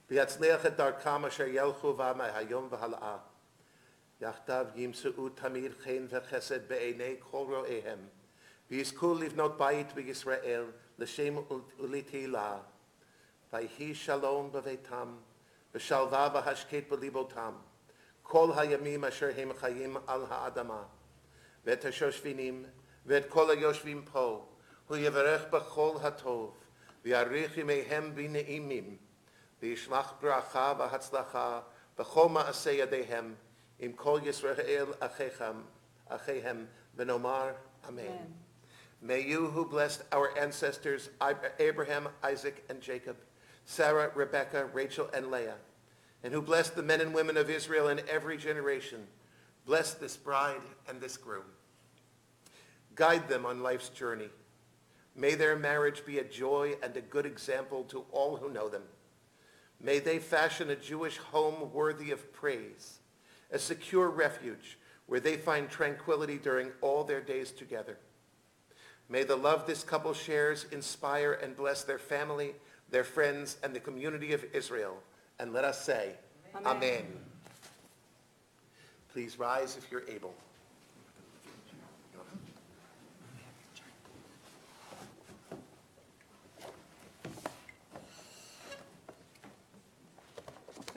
v'yatzliach et darkam asher yelchu v'amay hayom v'hala'ah, yachtav yimsu'u tamid chen v'chesed be'enei kol ro'ehem, v'yizku livnot bayit v'Yisrael, l'shem u'liteilah, v'yihi shalom b'veitam, v'shalva v'hashket b'libotam, kol hayamim asher hem chayim al ha'adama, v'et hashoshvinim, v'et kol hayoshvim po, hu yevarech b'chol hatov, v'yarich yimehem b'ne'imim, v'yishlach bracha v'hatzlacha, v'chol ma'aseh yadehem, im kol Yisrael achehem, v'nomar Amen. May you who blessed our ancestors, Abraham, Isaac, and Jacob, Sarah, Rebekah, Rachel, and Leah, and who blessed the men and women of Israel in every generation, bless this bride and this groom. Guide them on life's journey. May their marriage be a joy and a good example to all who know them. May they fashion a Jewish home worthy of praise, a secure refuge where they find tranquility during all their days together. May the love this couple shares inspire and bless their family, their friends, and the community of Israel. And let us say, Amen. Amen. Please rise if you're able.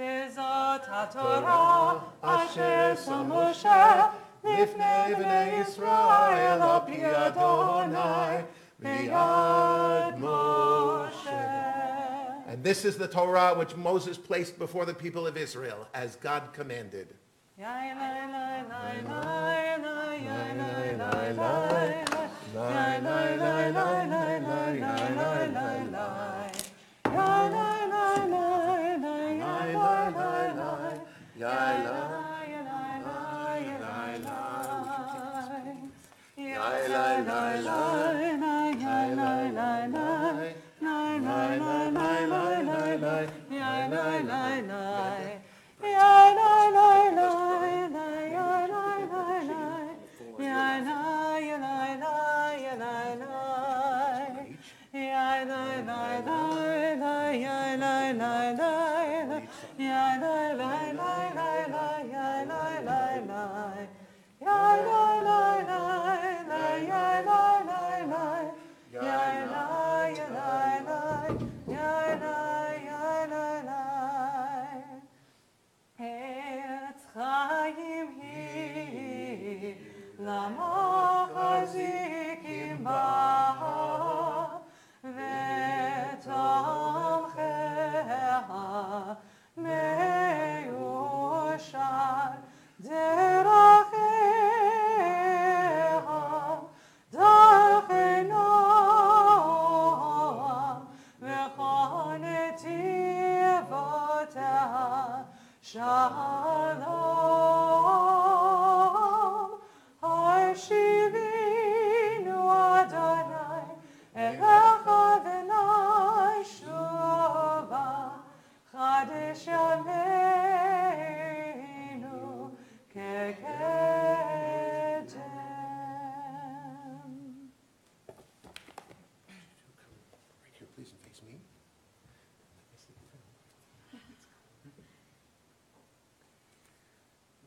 וזאת התורה אשר שם משה לפני בני ישראל על פי אדוני ביד משה. And this is the Torah which Moses placed before the people of Israel, as God commanded.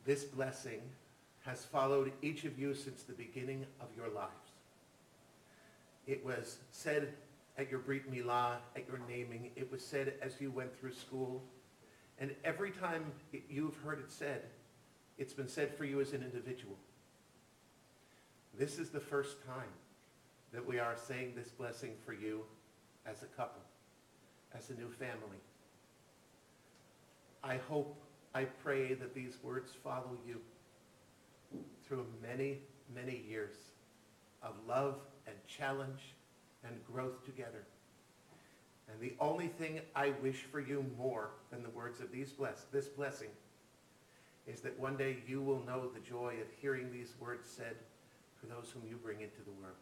This blessing has followed each of you since the beginning of your lives. It was said at your Brit Milah, at your naming. It was said as you went through school. And every time you've heard it said, it's been said for you as an individual. This is the first time that we are saying this blessing for you as a couple, as a new family. I pray that these words follow you through many, many years of love and challenge and growth together. And the only thing I wish for you more than the words of this blessing is that one day you will know the joy of hearing these words said for those whom you bring into the world.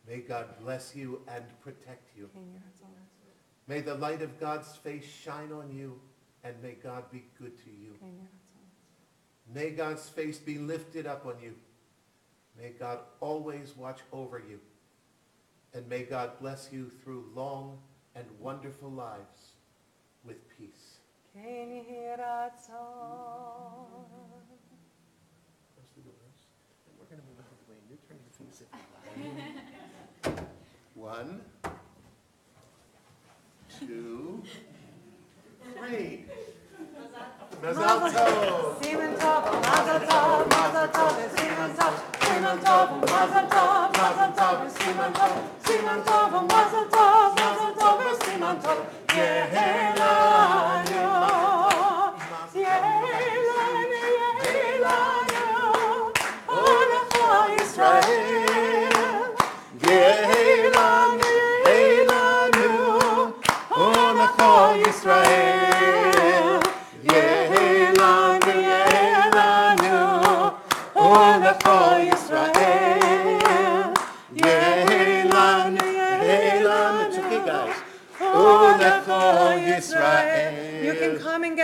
May God bless you and protect you. May the light of God's face shine on you, and may God be good to you. May God's face be lifted up on you. May God always watch over you. And may God bless you through long and wonderful lives with peace. Close the doors. And we're going to move out of the way. You turn your face if you like. 1, 2, 3. Mazal tov. Siman tov, mazal tov, mazal tov, siman tov, siman tov, mazal tov, mazal tov, siman tov, siman tov, mazal tov, mazal tov, siman tov. Yehelanu, yehelanu, yehelanu, Olecha Yisrael. Yehelanu, yehelanu, Olecha Yisrael. Yehelanu, yehelanu, Olecha Yisrael. Yehelanu, yehelanu.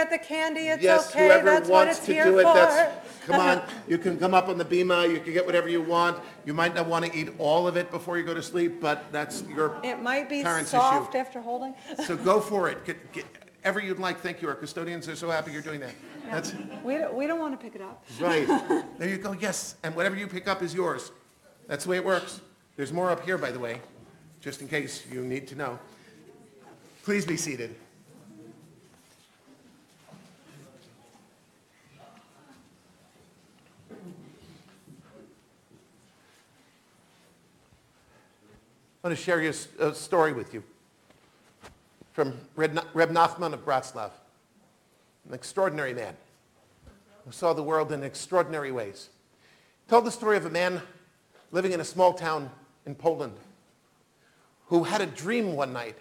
get the candy, it's Yes, okay, whoever that's what wants it's to here do it, for. come on, you can come up on the bima, you can get whatever you want. You might not want to eat all of it before you go to sleep, but that's your It might be parents' soft issue. after holding. So go for it. Get whatever you'd like. Thank you. Our custodians are so happy you're doing that. That's We don't want to pick it up. right. There you go. Yes. And whatever you pick up is yours. That's the way it works. There's more up here, by the way, just in case you need to know. Please be seated. I want to share a story with you from Reb Nachman of Bratslav, an extraordinary man who saw the world in extraordinary ways. He told the story of a man living in a small town in Poland who had a dream one night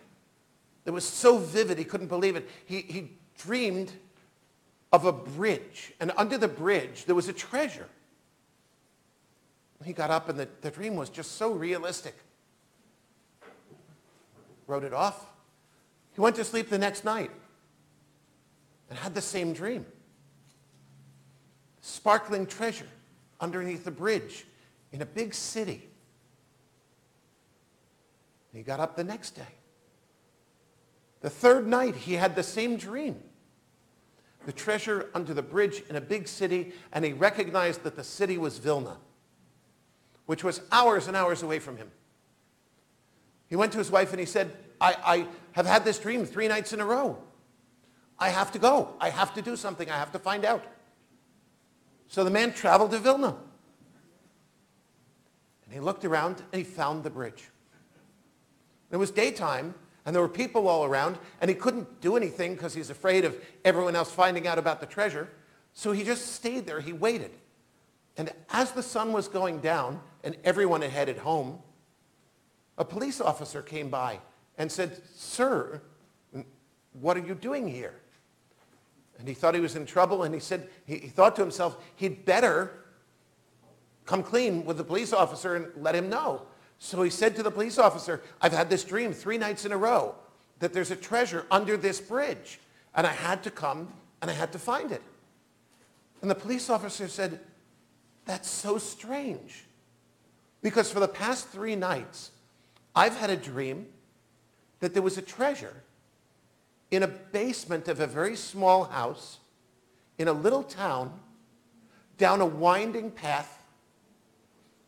that was so vivid he couldn't believe it. He dreamed of a bridge, and under the bridge there was a treasure. He got up and the dream was just so realistic. Wrote it off. He went to sleep the next night and had the same dream. Sparkling treasure underneath the bridge in a big city. He got up the next day. The third night, he had the same dream. The treasure under the bridge in a big city, and he recognized that the city was Vilna, which was hours and hours away from him. He went to his wife and he said, I have had this dream 3 nights in a row. I have to go. I have to do something. I have to find out. So the man traveled to Vilna. And he looked around and he found the bridge. It was daytime and there were people all around and he couldn't do anything because he's afraid of everyone else finding out about the treasure. So he just stayed there. He waited. And as the sun was going down and everyone had headed home, a police officer came by and said, "Sir, what are you doing here?" And he thought he was in trouble, and he said, he thought to himself, he'd better come clean with the police officer and let him know. So he said to the police officer, "I've had this dream 3 nights in a row that there's a treasure under this bridge, and I had to come and I had to find it." And the police officer said, "That's so strange, because for the past 3 nights, I've had a dream that there was a treasure in a basement of a very small house in a little town down a winding path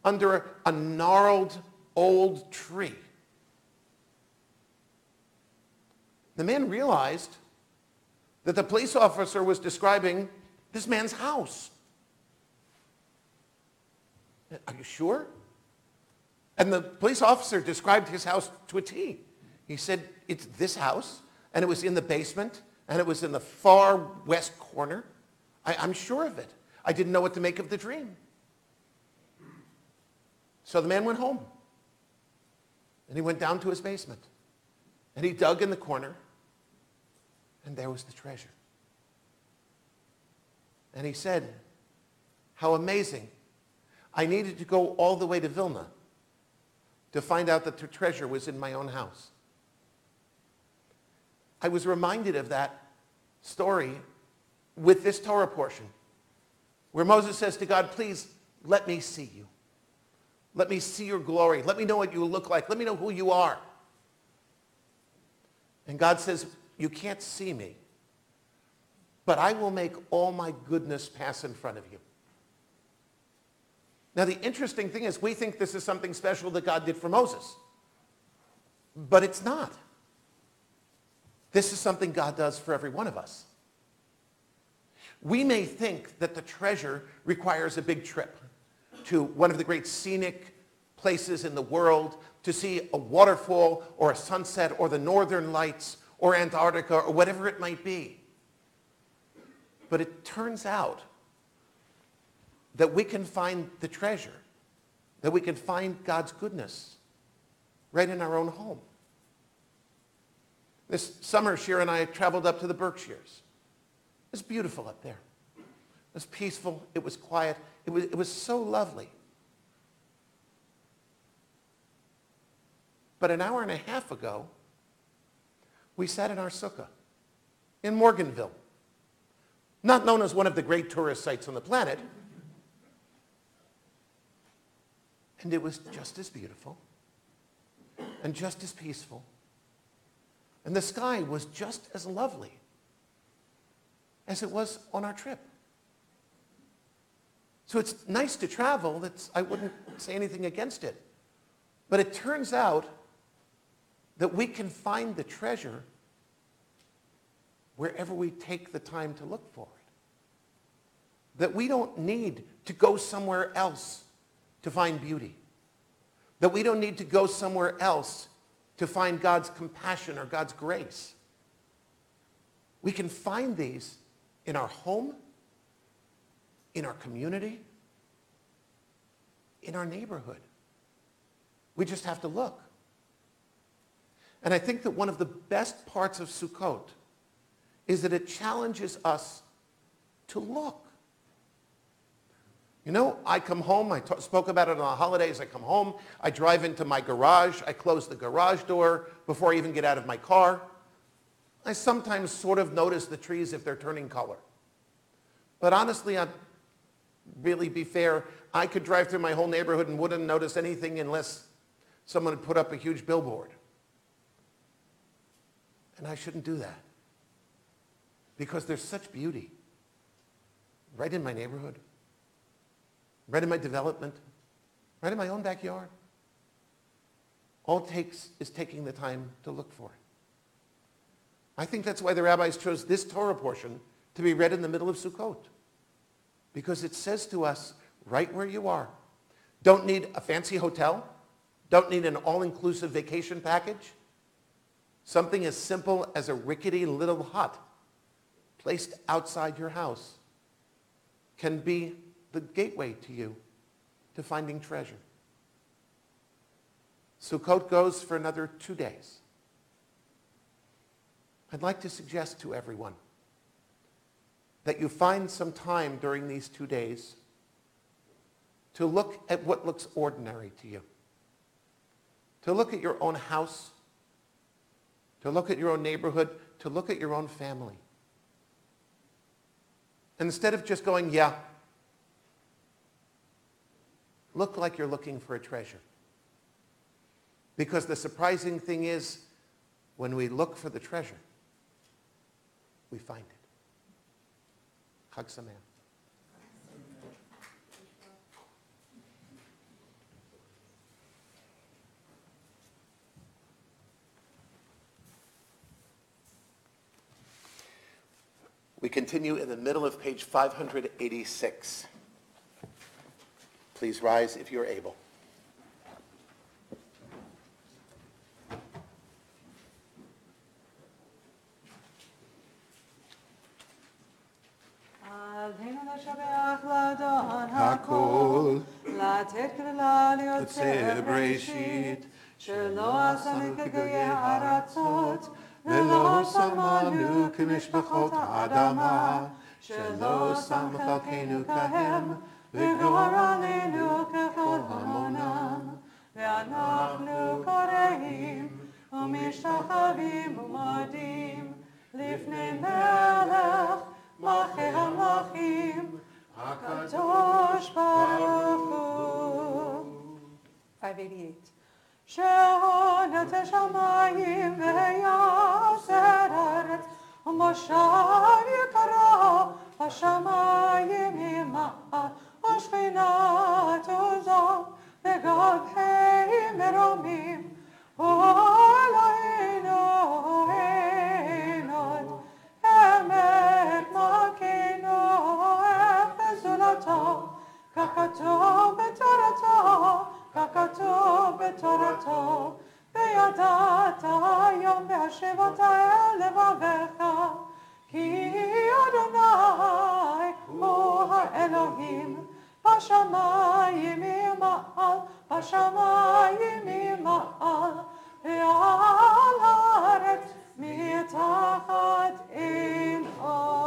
under a gnarled old tree." The man realized that the police officer was describing this man's house. "Are you sure?" And the police officer described his house to a T. He said, "It's this house, and it was in the basement, and it was in the far west corner. I'm sure of it. I didn't know what to make of the dream." So the man went home, and he went down to his basement, and he dug in the corner, and there was the treasure. And he said, "How amazing. I needed to go all the way to Vilna to find out that the treasure was in my own house." I was reminded of that story with this Torah portion, where Moses says to God, "Please, let me see you. Let me see your glory. Let me know what you look like. Let me know who you are." And God says, "You can't see me, but I will make all my goodness pass in front of you." Now, the interesting thing is we think this is something special that God did for Moses, but it's not. This is something God does for every one of us. We may think that the treasure requires a big trip to one of the great scenic places in the world to see a waterfall or a sunset or the northern lights or Antarctica or whatever it might be. But it turns out that we can find the treasure, that we can find God's goodness right in our own home. This summer, Shira and I traveled up to the Berkshires. It was beautiful up there. It was peaceful. It was quiet. It was so lovely. But an hour and a half ago, we sat in our sukkah in Morganville, not known as one of the great tourist sites on the planet. And it was just as beautiful and just as peaceful. And the sky was just as lovely as it was on our trip. So it's nice to travel. I wouldn't say anything against it. But it turns out that we can find the treasure wherever we take the time to look for it. That we don't need to go somewhere else to find beauty. That we don't need to go somewhere else to find God's compassion or God's grace. We can find these in our home, in our community, in our neighborhood. We just have to look. And I think that one of the best parts of Sukkot is that it challenges us to look. You know, I come home, I spoke about it on the holidays, I come home, I drive into my garage, I close the garage door before I even get out of my car. I sometimes sort of notice the trees if they're turning color. But honestly, I'd really be fair, I could drive through my whole neighborhood and wouldn't notice anything unless someone had put up a huge billboard. And I shouldn't do that. Because there's such beauty right in my neighborhood, right in my development, right in my own backyard. All it takes is taking the time to look for it. I think that's why the rabbis chose this Torah portion to be read in the middle of Sukkot. Because it says to us, right where you are, don't need a fancy hotel, don't need an all-inclusive vacation package. Something as simple as a rickety little hut placed outside your house can be the gateway to you to finding treasure. Sukkot goes for another 2 days. I'd like to suggest to everyone that you find some time during these 2 days to look at what looks ordinary to you. To look at your own house, to look at your own neighborhood, to look at your own family. And instead of just going, yeah, look like you're looking for a treasure. Because the surprising thing is, when we look for the treasure, we find it. Chag Sameach. We continue in the middle of page 586. Please rise if you're able. הכל, לתת כללה ליוצא בראשית, שלא עשנו כגויי הארצות, ולא שמנו כמשפחות האדמה, שלא שם חלקנו כהם, וגורלנו ככל המונם. ואנחנו קוראים ומשתחווים ומודים לפני מלך מלכי המלכים, הקדוש ברוך הוא. 588. שעונת השמיים ויעשר ארץ, ומושב יקרה השמיים ימעל, ושכינה תוזם בגבהי מרומים, ואלוהינו עינות אמת מלכנו זולתו, ככתוב בתורתו, ככתוב בתורתו, וידעת היום והשבת אל לבביך, כי אדוני הוא האלוהים, בשמיים ימעל, בשמיים ימעל, ועל הארץ מתחת אין עוד.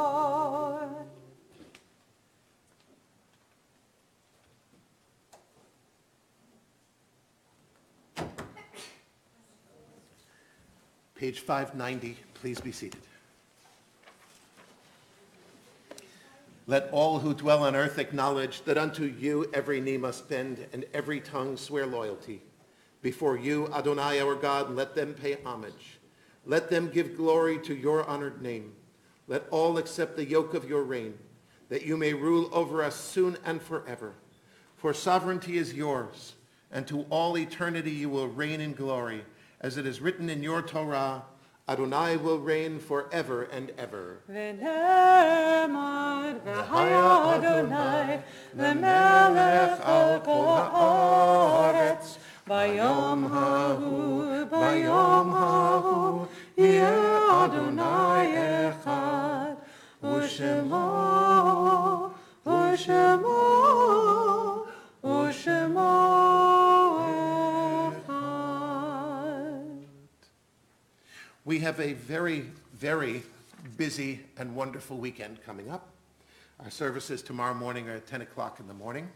Page 590, please be seated. Let all who dwell on earth acknowledge that unto you every knee must bend and every tongue swear loyalty. Before you, Adonai our God, let them pay homage. Let them give glory to your honored name. Let all accept the yoke of your reign, that you may rule over us soon and forever. For sovereignty is yours, and to all eternity you will reign in glory. As it is written in your Torah, Adonai will reign forever and ever. ונאמר, והיה אדוני למלך על כל הארץ. ביום ההוא יהיה אדוני אחד, ושמו אחד. We have a very, very busy and wonderful weekend coming up. Our services tomorrow morning are at 10 o'clock in the morning.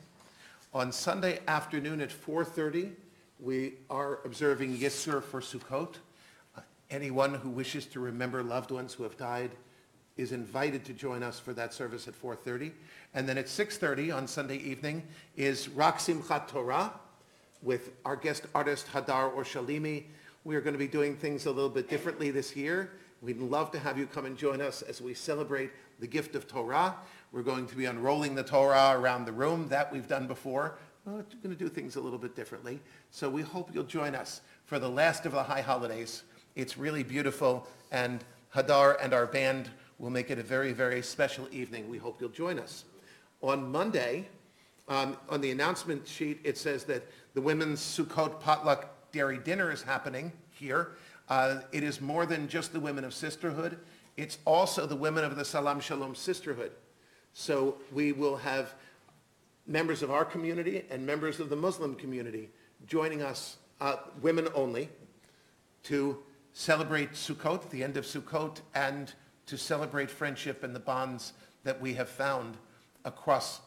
On Sunday afternoon at 4:30, we are observing Yisur for Sukkot. Anyone who wishes to remember loved ones who have died is invited to join us for that service at 4:30. And then at 6:30 on Sunday evening is Rak Simchat Torah with our guest artist Hadar Orshalimi. We are going to be doing things a little bit differently this year. We'd love to have you come and join us as we celebrate the gift of Torah. We're going to be unrolling the Torah around the room. That we've done before. Well, we're going to do things a little bit differently. So we hope you'll join us for the last of the high holidays. It's really beautiful, and Hadar and our band will make it a very, very special evening. We hope you'll join us. On Monday, on the announcement sheet, it says that the Women's Sukkot Potluck Dairy Dinner is happening here. It is more than just the women of sisterhood. It's also the women of the Salam Shalom Sisterhood. So we will have members of our community and members of the Muslim community joining us, women only, to celebrate Sukkot, the end of Sukkot, and to celebrate friendship and the bonds that we have found across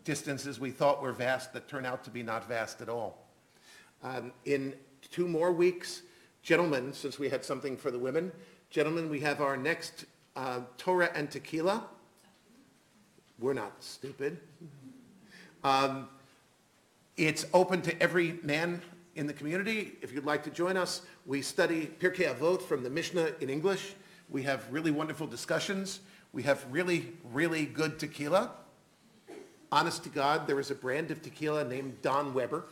distances we thought were vast that turn out to be not vast at all. In 2 more weeks, gentlemen, since we had something for the women, gentlemen, we have our next Torah and Tequila. We're not stupid. It's open to every man in the community. If you'd like to join us, we study Pirkei Avot from the Mishnah in English. We have really wonderful discussions. We have really, really good tequila. Honest to God, there is a brand of tequila named Don Weber.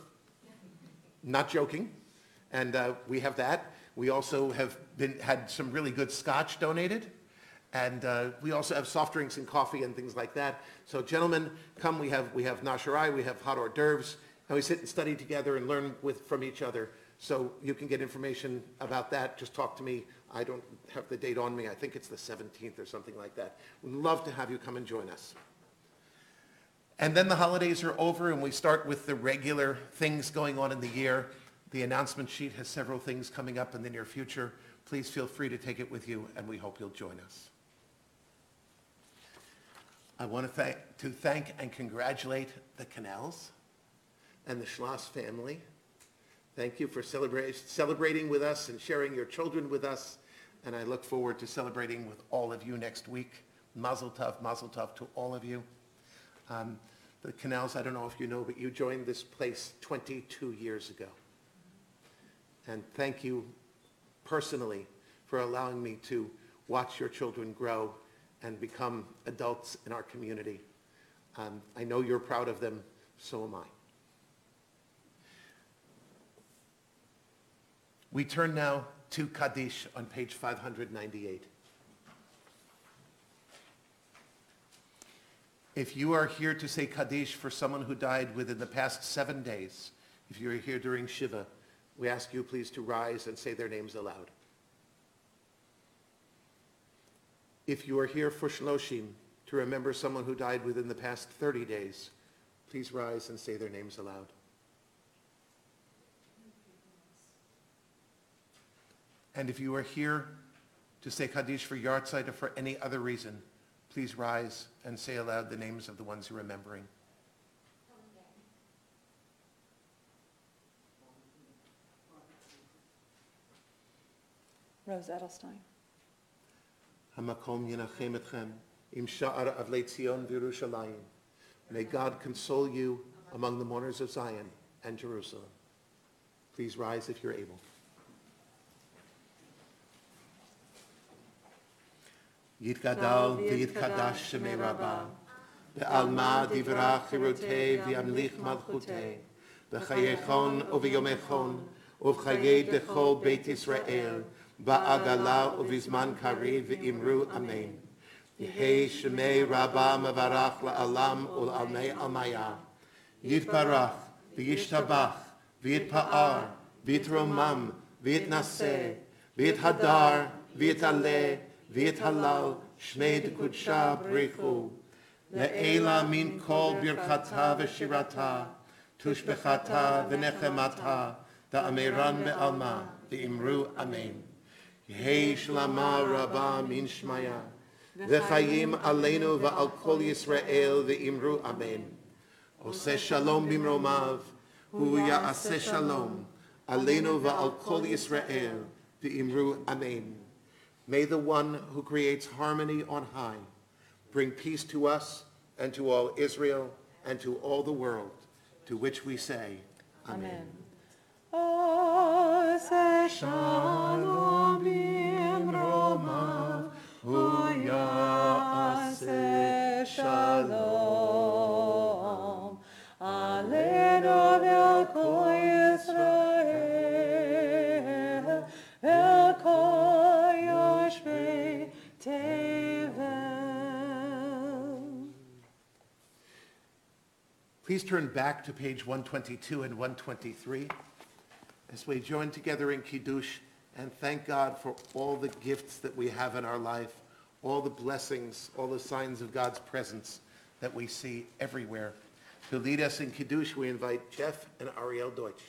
Not joking. And we have that. We also have had some really good scotch donated. And we also have soft drinks and coffee and things like that. So gentlemen, come. We have nasharai, we have hot hors d'oeuvres, and we sit and study together and learn from each other. So you can get information about that. Just talk to me. I don't have the date on me. I think it's the 17th or something like that. We'd love to have you come and join us. And then the holidays are over and we start with the regular things going on in the year. The announcement sheet has several things coming up in the near future. Please feel free to take it with you, and we hope you'll join us. I want to thank and congratulate the Canals and the Schloss family. Thank you for celebrating with us and sharing your children with us. And I look forward to celebrating with all of you next week. Mazel tov to all of you. The Canals, I don't know if you know, but you joined this place 22 years ago. And thank you personally for allowing me to watch your children grow and become adults in our community. I know you're proud of them, so am I. We turn now to Kaddish on page 598. If you are here to say Kaddish for someone who died within the past 7 days, if you're here during Shiva, we ask you please to rise and say their names aloud. If you are here for Shloshim, to remember someone who died within the past 30 days, please rise and say their names aloud. And if you are here to say Kaddish for Yartzeit or for any other reason, please rise and say aloud the names of the ones you're remembering. Rose Edelstein. Hamakom Yenachem Etchem, Im sha'ar avlei Tzion v'Yerushalayim. May God console you among the mourners of Zion and Jerusalem. Please rise if you're able. Yitgadal v'yitkadash shemei Rabbah. Be'alma divrach chirutei v'yamlich malchutei. B'chayechon u'v'yomechon u'v'chayei dechol Beit Yisrael. Ba'agala u'vizman kariv v'imru amen. Yehei shemei Rabbah mevarach la'alam u'l'almei almaya. Yitbarach v'yishtabach v'yitpa'ar v'yitromam v'yitnaseh v'yithadar v'yitaleh v'yithalal shmei d'kudsha b'richu. Le'ela min kol birchata v'shirata tushbechata v'nechemata da'ameran be'alma v'imru amen. Yehei shlama Rabbah min shmaya v'chayim aleinu v'al kol Yisrael v'imru amen. Oseh shalom bimromav hu ya'aseh shalom aleinu v'al kol Yisrael v'imru amen. May the one who creates harmony on high bring peace to us and to all Israel and to all the world, to which we say, Amen. Oseh shalom bimromav hu ya'aseh shalom aleinu v'al kol Yisrael v'al kol yoshvei tevel. Please turn back to page 122 and 123 as we join together in Kiddush and thank God for all the gifts that we have in our life, all the blessings, all the signs of God's presence that we see everywhere. To lead us in Kiddush, we invite Jeff and Ariel Deutsch.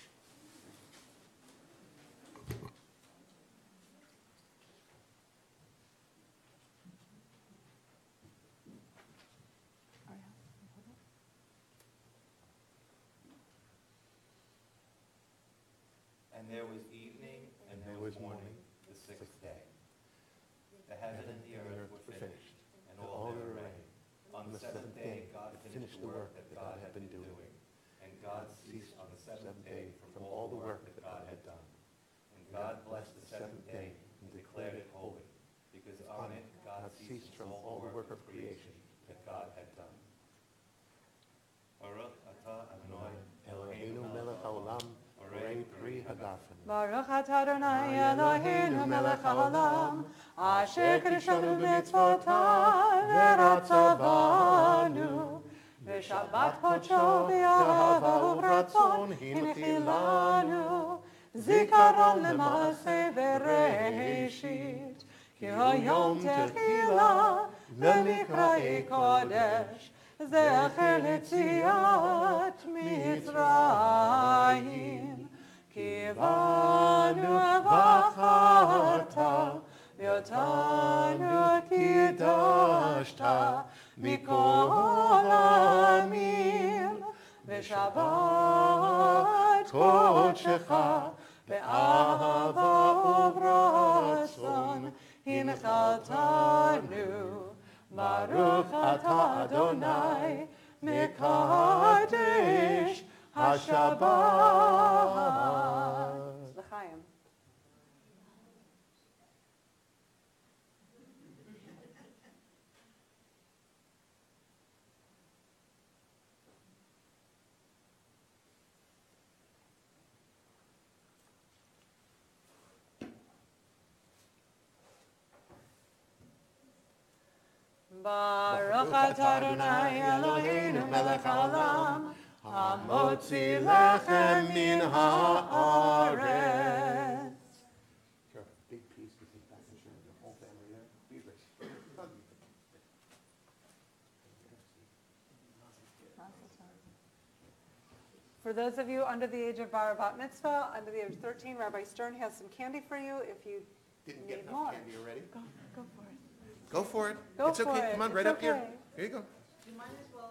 And there was evening, and there was morning, the sixth day. The heaven and the earth were finished, and all their array. On the seventh day, God finished the work that God had been doing. And God ceased on the seventh day from all the work that God had done. And God blessed the seventh day and declared it holy, because on it God ceased from all the work of creation that God had done. Baruch atah Adonai Eloheinu melech haolam. Baruch atah Adonai Eloheinu melech haolam, asher kiddushanu b'mitzvotav v'ratzavanu, v'shabbat kodsho b'yahava u'b'ratzon hinchilanu, zikaron l'maaseh bereishit, ki hayom techila v'mikra'i kodesh, zecher l'tziat Mitzrayim. Kivanu v'acharta, v'yotanu kiddashta, mikol ha'amim, v'shabbat kodshecha, be'ahava u'b'ratzon, hinchaltanu, Baruch atah Adonai, mekadesh HaShabbat. L'chaim. Baruch atah Adonai Eloheinu melech haolam, hamotzi lechem min haaretz. Sure, big piece to take back and share with the whole family there. Be rich. For those of you under the age of bar bat mitzvah, under the age of 13, Rabbi Stern has some candy for you if you Didn't need get more. enough candy already? Go for it. Go for it. Go It's for okay. it. Come on, It's right up here. okay. Here you go.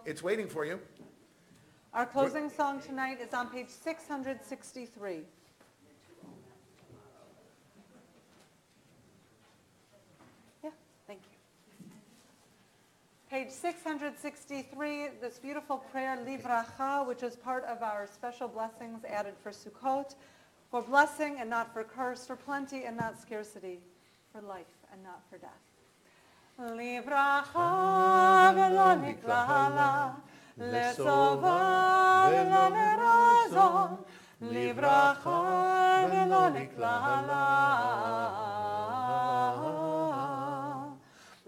It's waiting for you. Our closing song tonight is on page 663. Yeah, thank you. Page 663, this beautiful prayer, Livracha, which is part of our special blessings added for Sukkot, for blessing and not for curse, for plenty and not scarcity, for life and not for death. Livracha velo niklala, lesova velo nerazon, livracha velo niklala,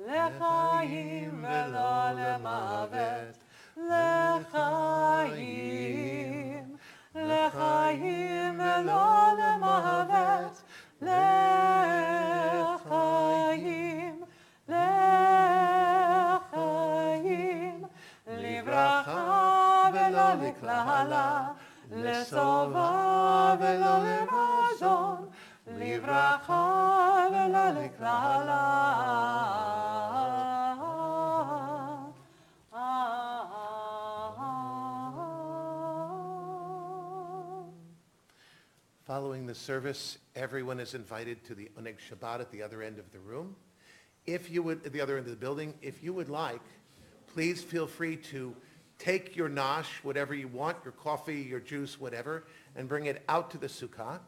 לחיים ולא למוות, לחיים, לחיים ולא למוות, לחיים, לחיים, לברכה ולא לקללה, לשובע ולא לרזון, לברכה ולא לקללה. Following the service, everyone is invited to the Oneg Shabbat at the other end of the room. If you would, at the other end of the building, if you would like, please feel free to take your nosh, whatever you want, your coffee, your juice, whatever, and bring it out to the sukkah.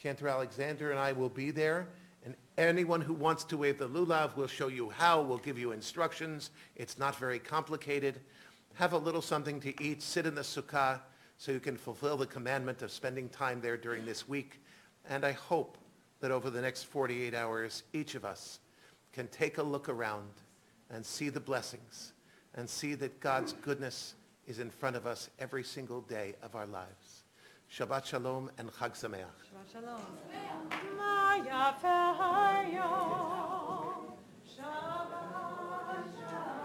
Cantor Alexander and I will be there, and anyone who wants to wave the lulav will show you how, we'll give you instructions. It's not very complicated. Have a little something to eat, sit in the sukkah, so you can fulfill the commandment of spending time there during this week. And I hope that over the next 48 hours, each of us can take a look around and see the blessings and see that God's goodness is in front of us every single day of our lives. Shabbat Shalom and Chag Sameach. Shabbat Shalom. Ma yafe hayom. Shabbat Shalom.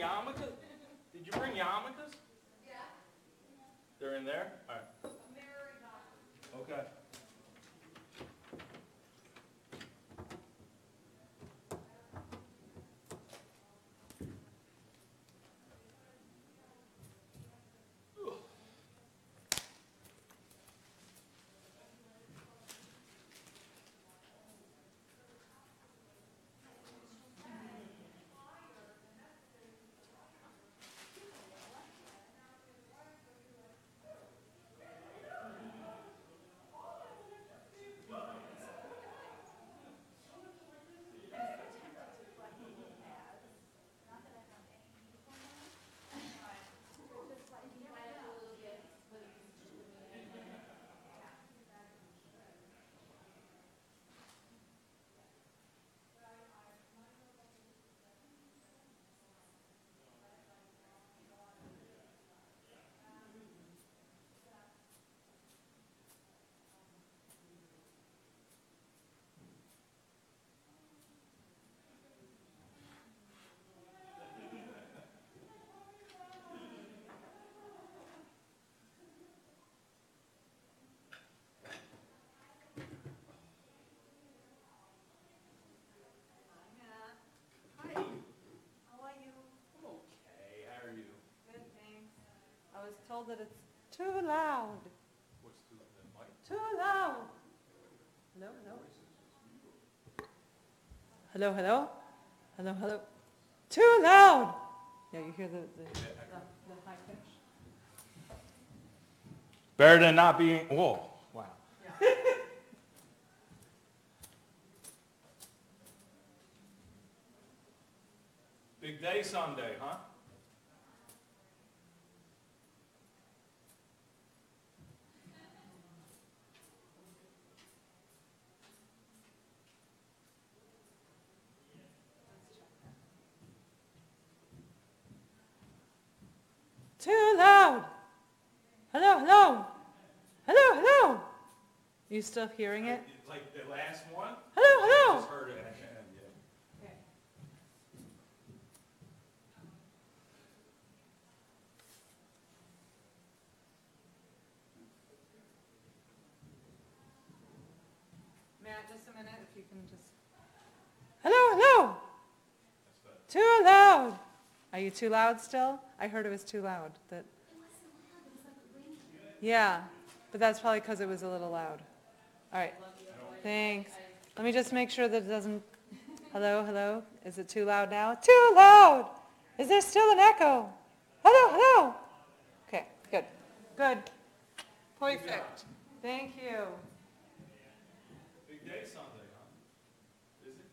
yarmulkes? Did you bring yarmulkes? Yeah. They're in there? All right. Okay. I was told that it's too loud. What's the mic? Too loud. Hello, hello. Hello, hello. Hello, hello. Too loud. Yeah, you hear the high pitch. Better than not being. Whoa. Wow. Big day Sunday, huh? Too loud. Hello, hello. Hello, hello. You still hearing it? Like the last one? Hello, I hello. just heard it at the end, yeah. Matt, just a minute, if you can just. Hello, hello. Too loud. Are you too loud still? I heard it was too loud. That. Yeah, but that's probably because it was a little loud. All right. Thanks. Let me just make sure that it doesn't. Hello, hello. Is it too loud now? Too loud. Is there still an echo? Hello, hello. Okay, good. Good. Perfect. Thank you. Big day Sunday, huh? Is it?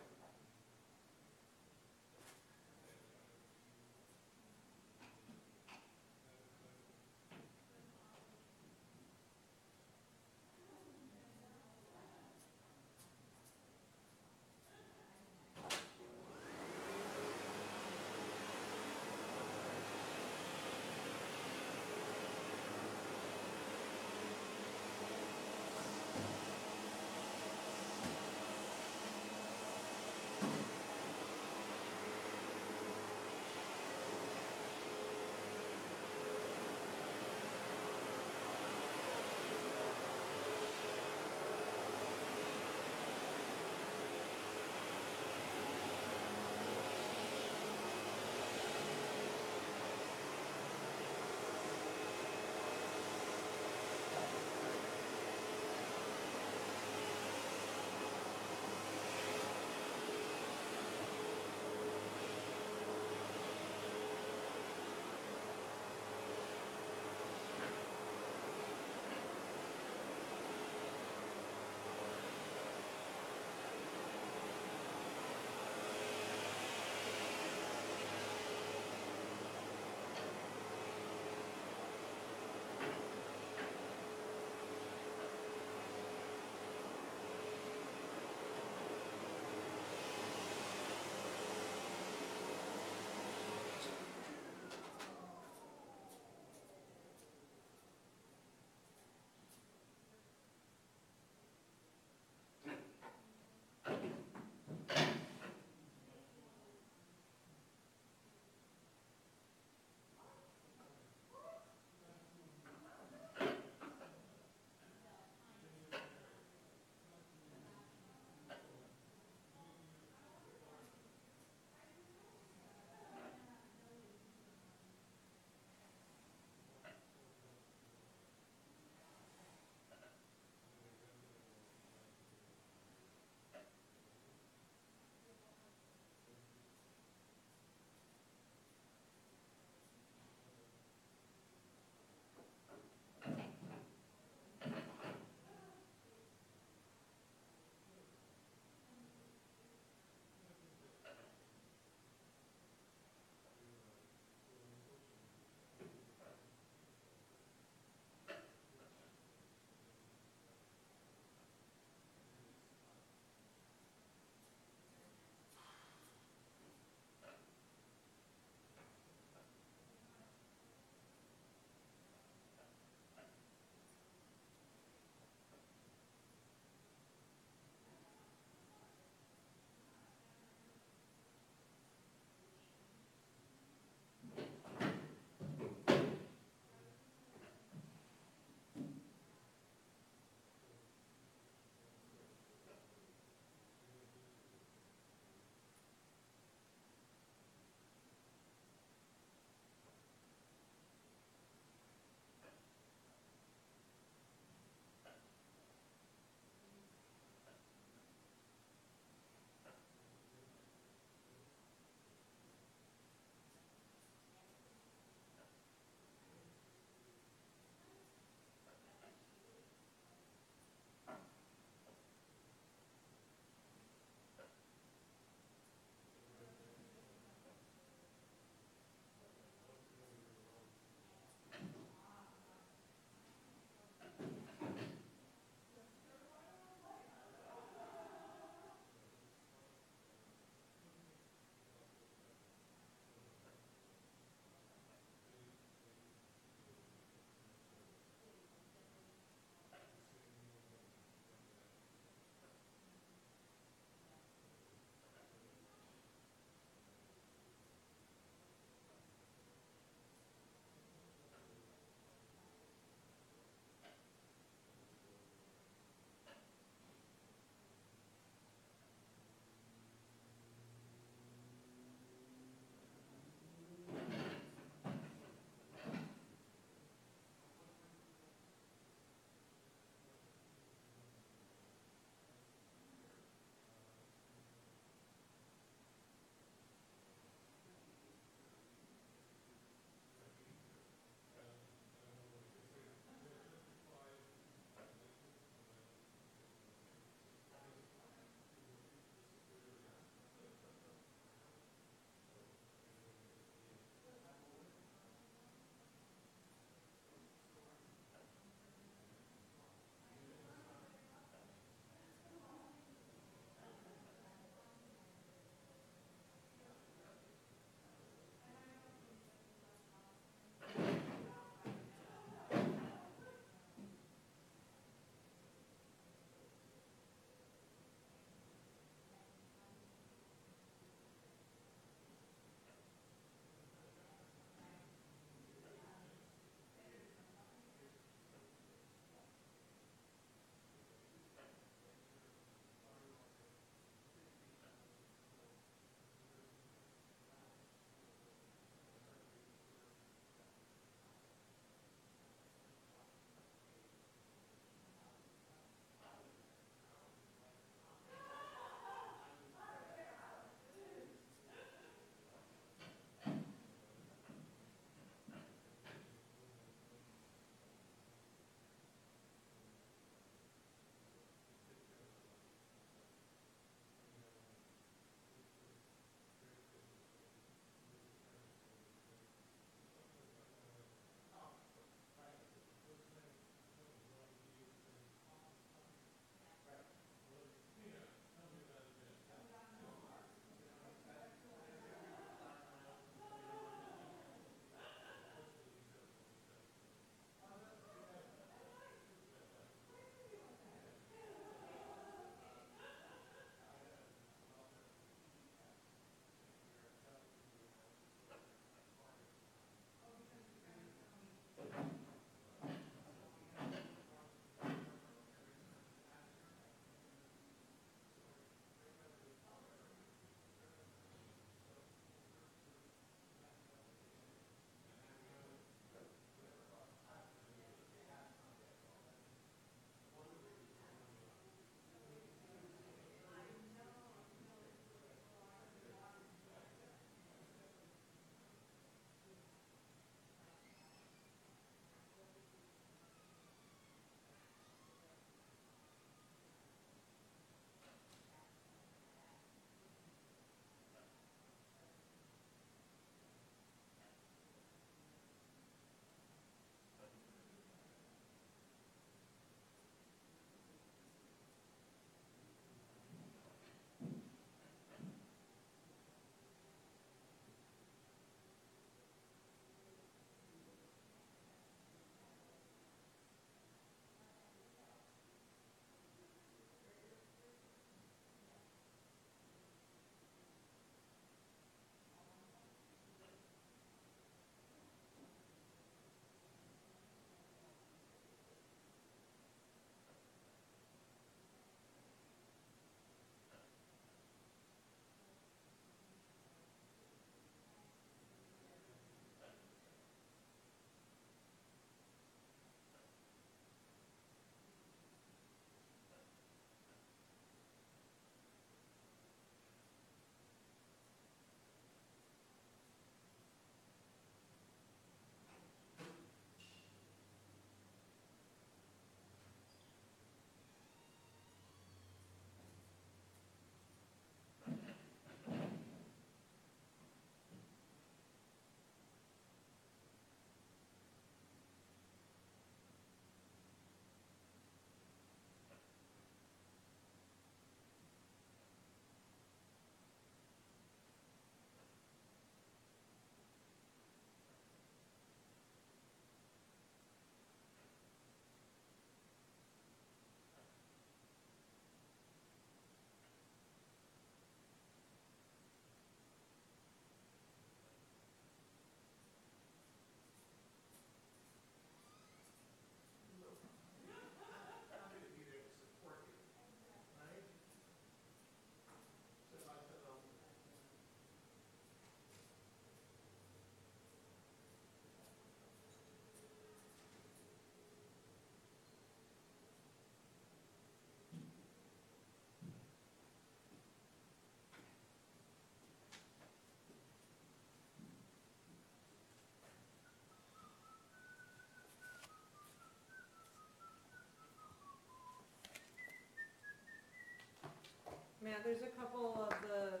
Matt, there's a couple of the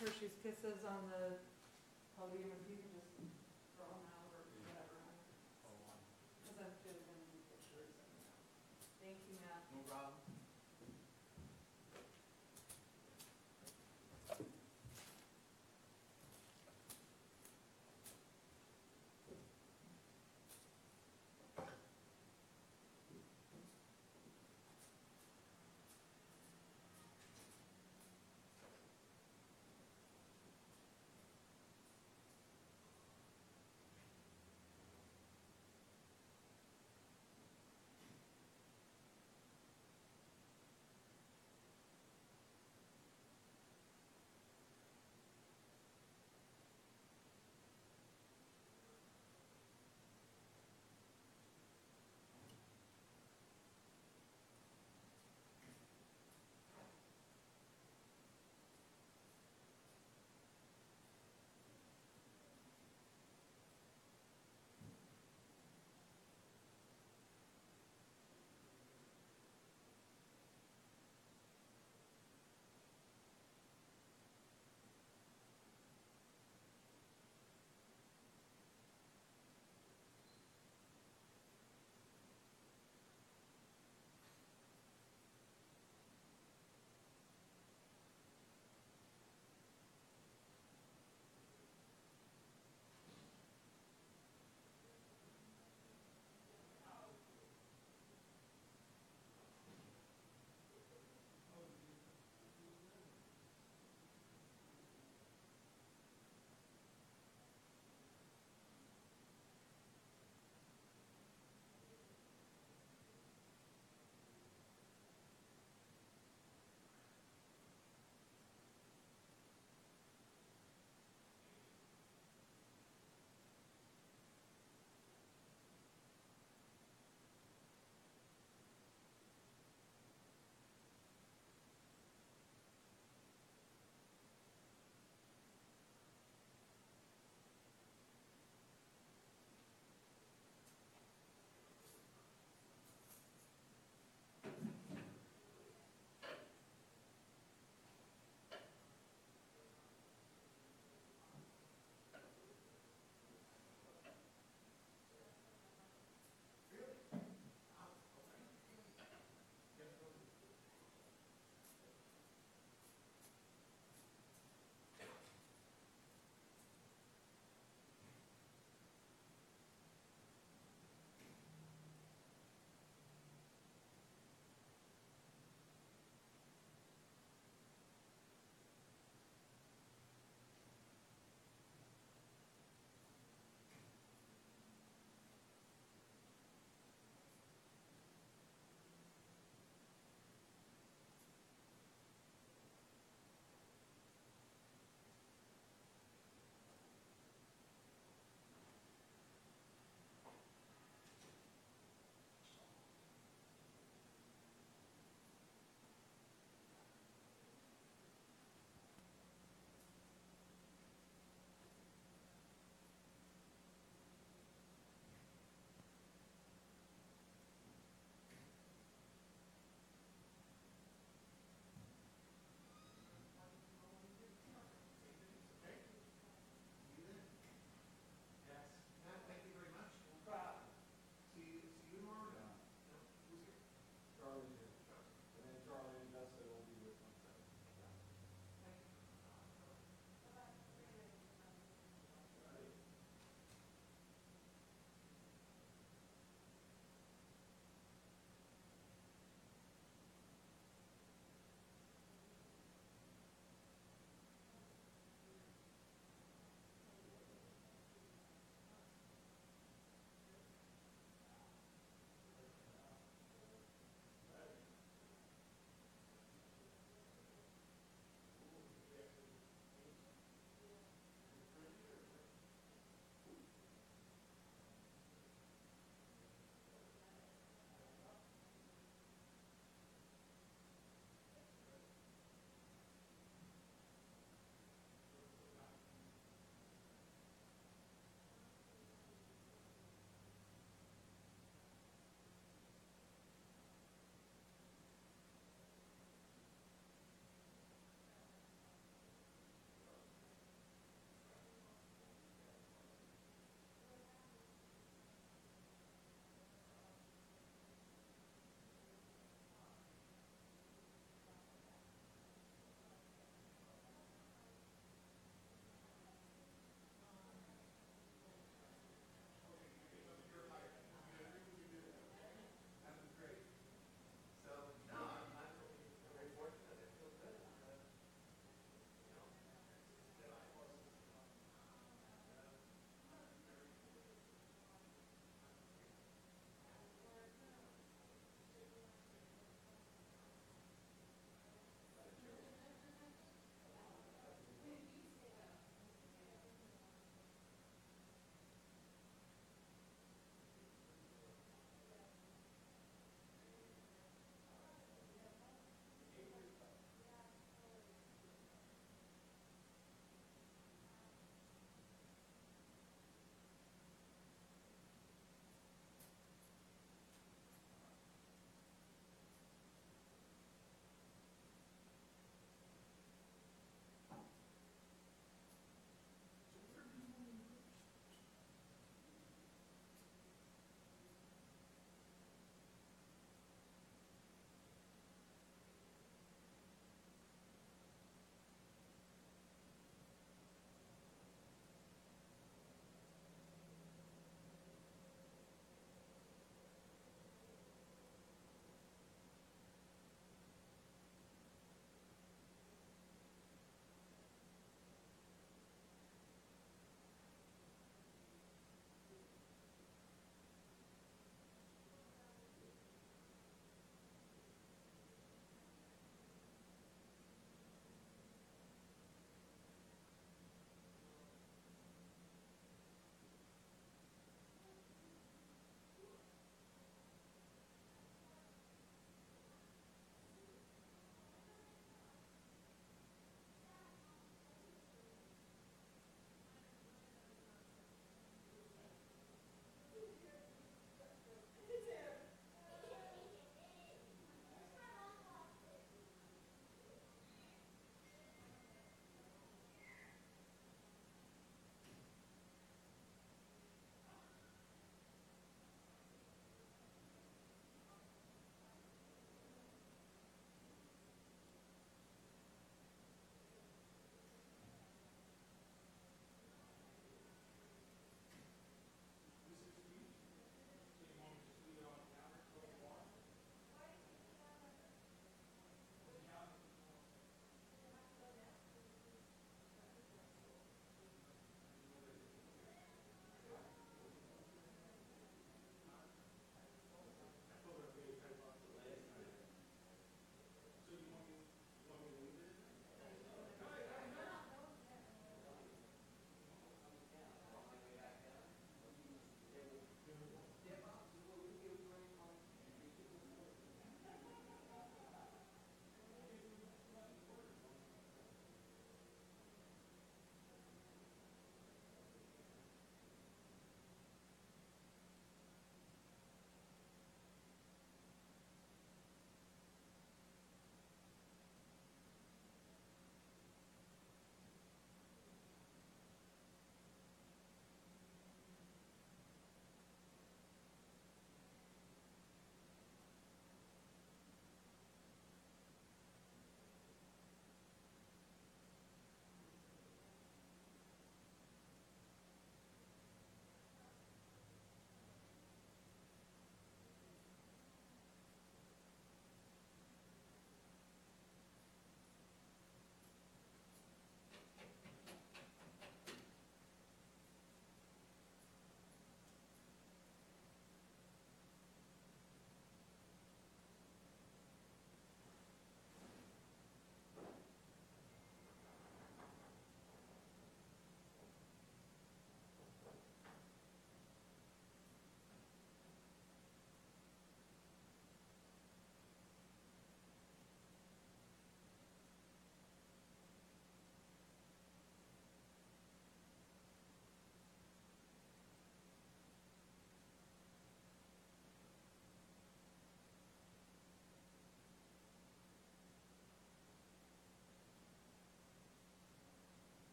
Hershey's Kisses on the podium, if you can just throw them out or whatever. Because I'm just going to do pictures. Thank you, Matt. No problem.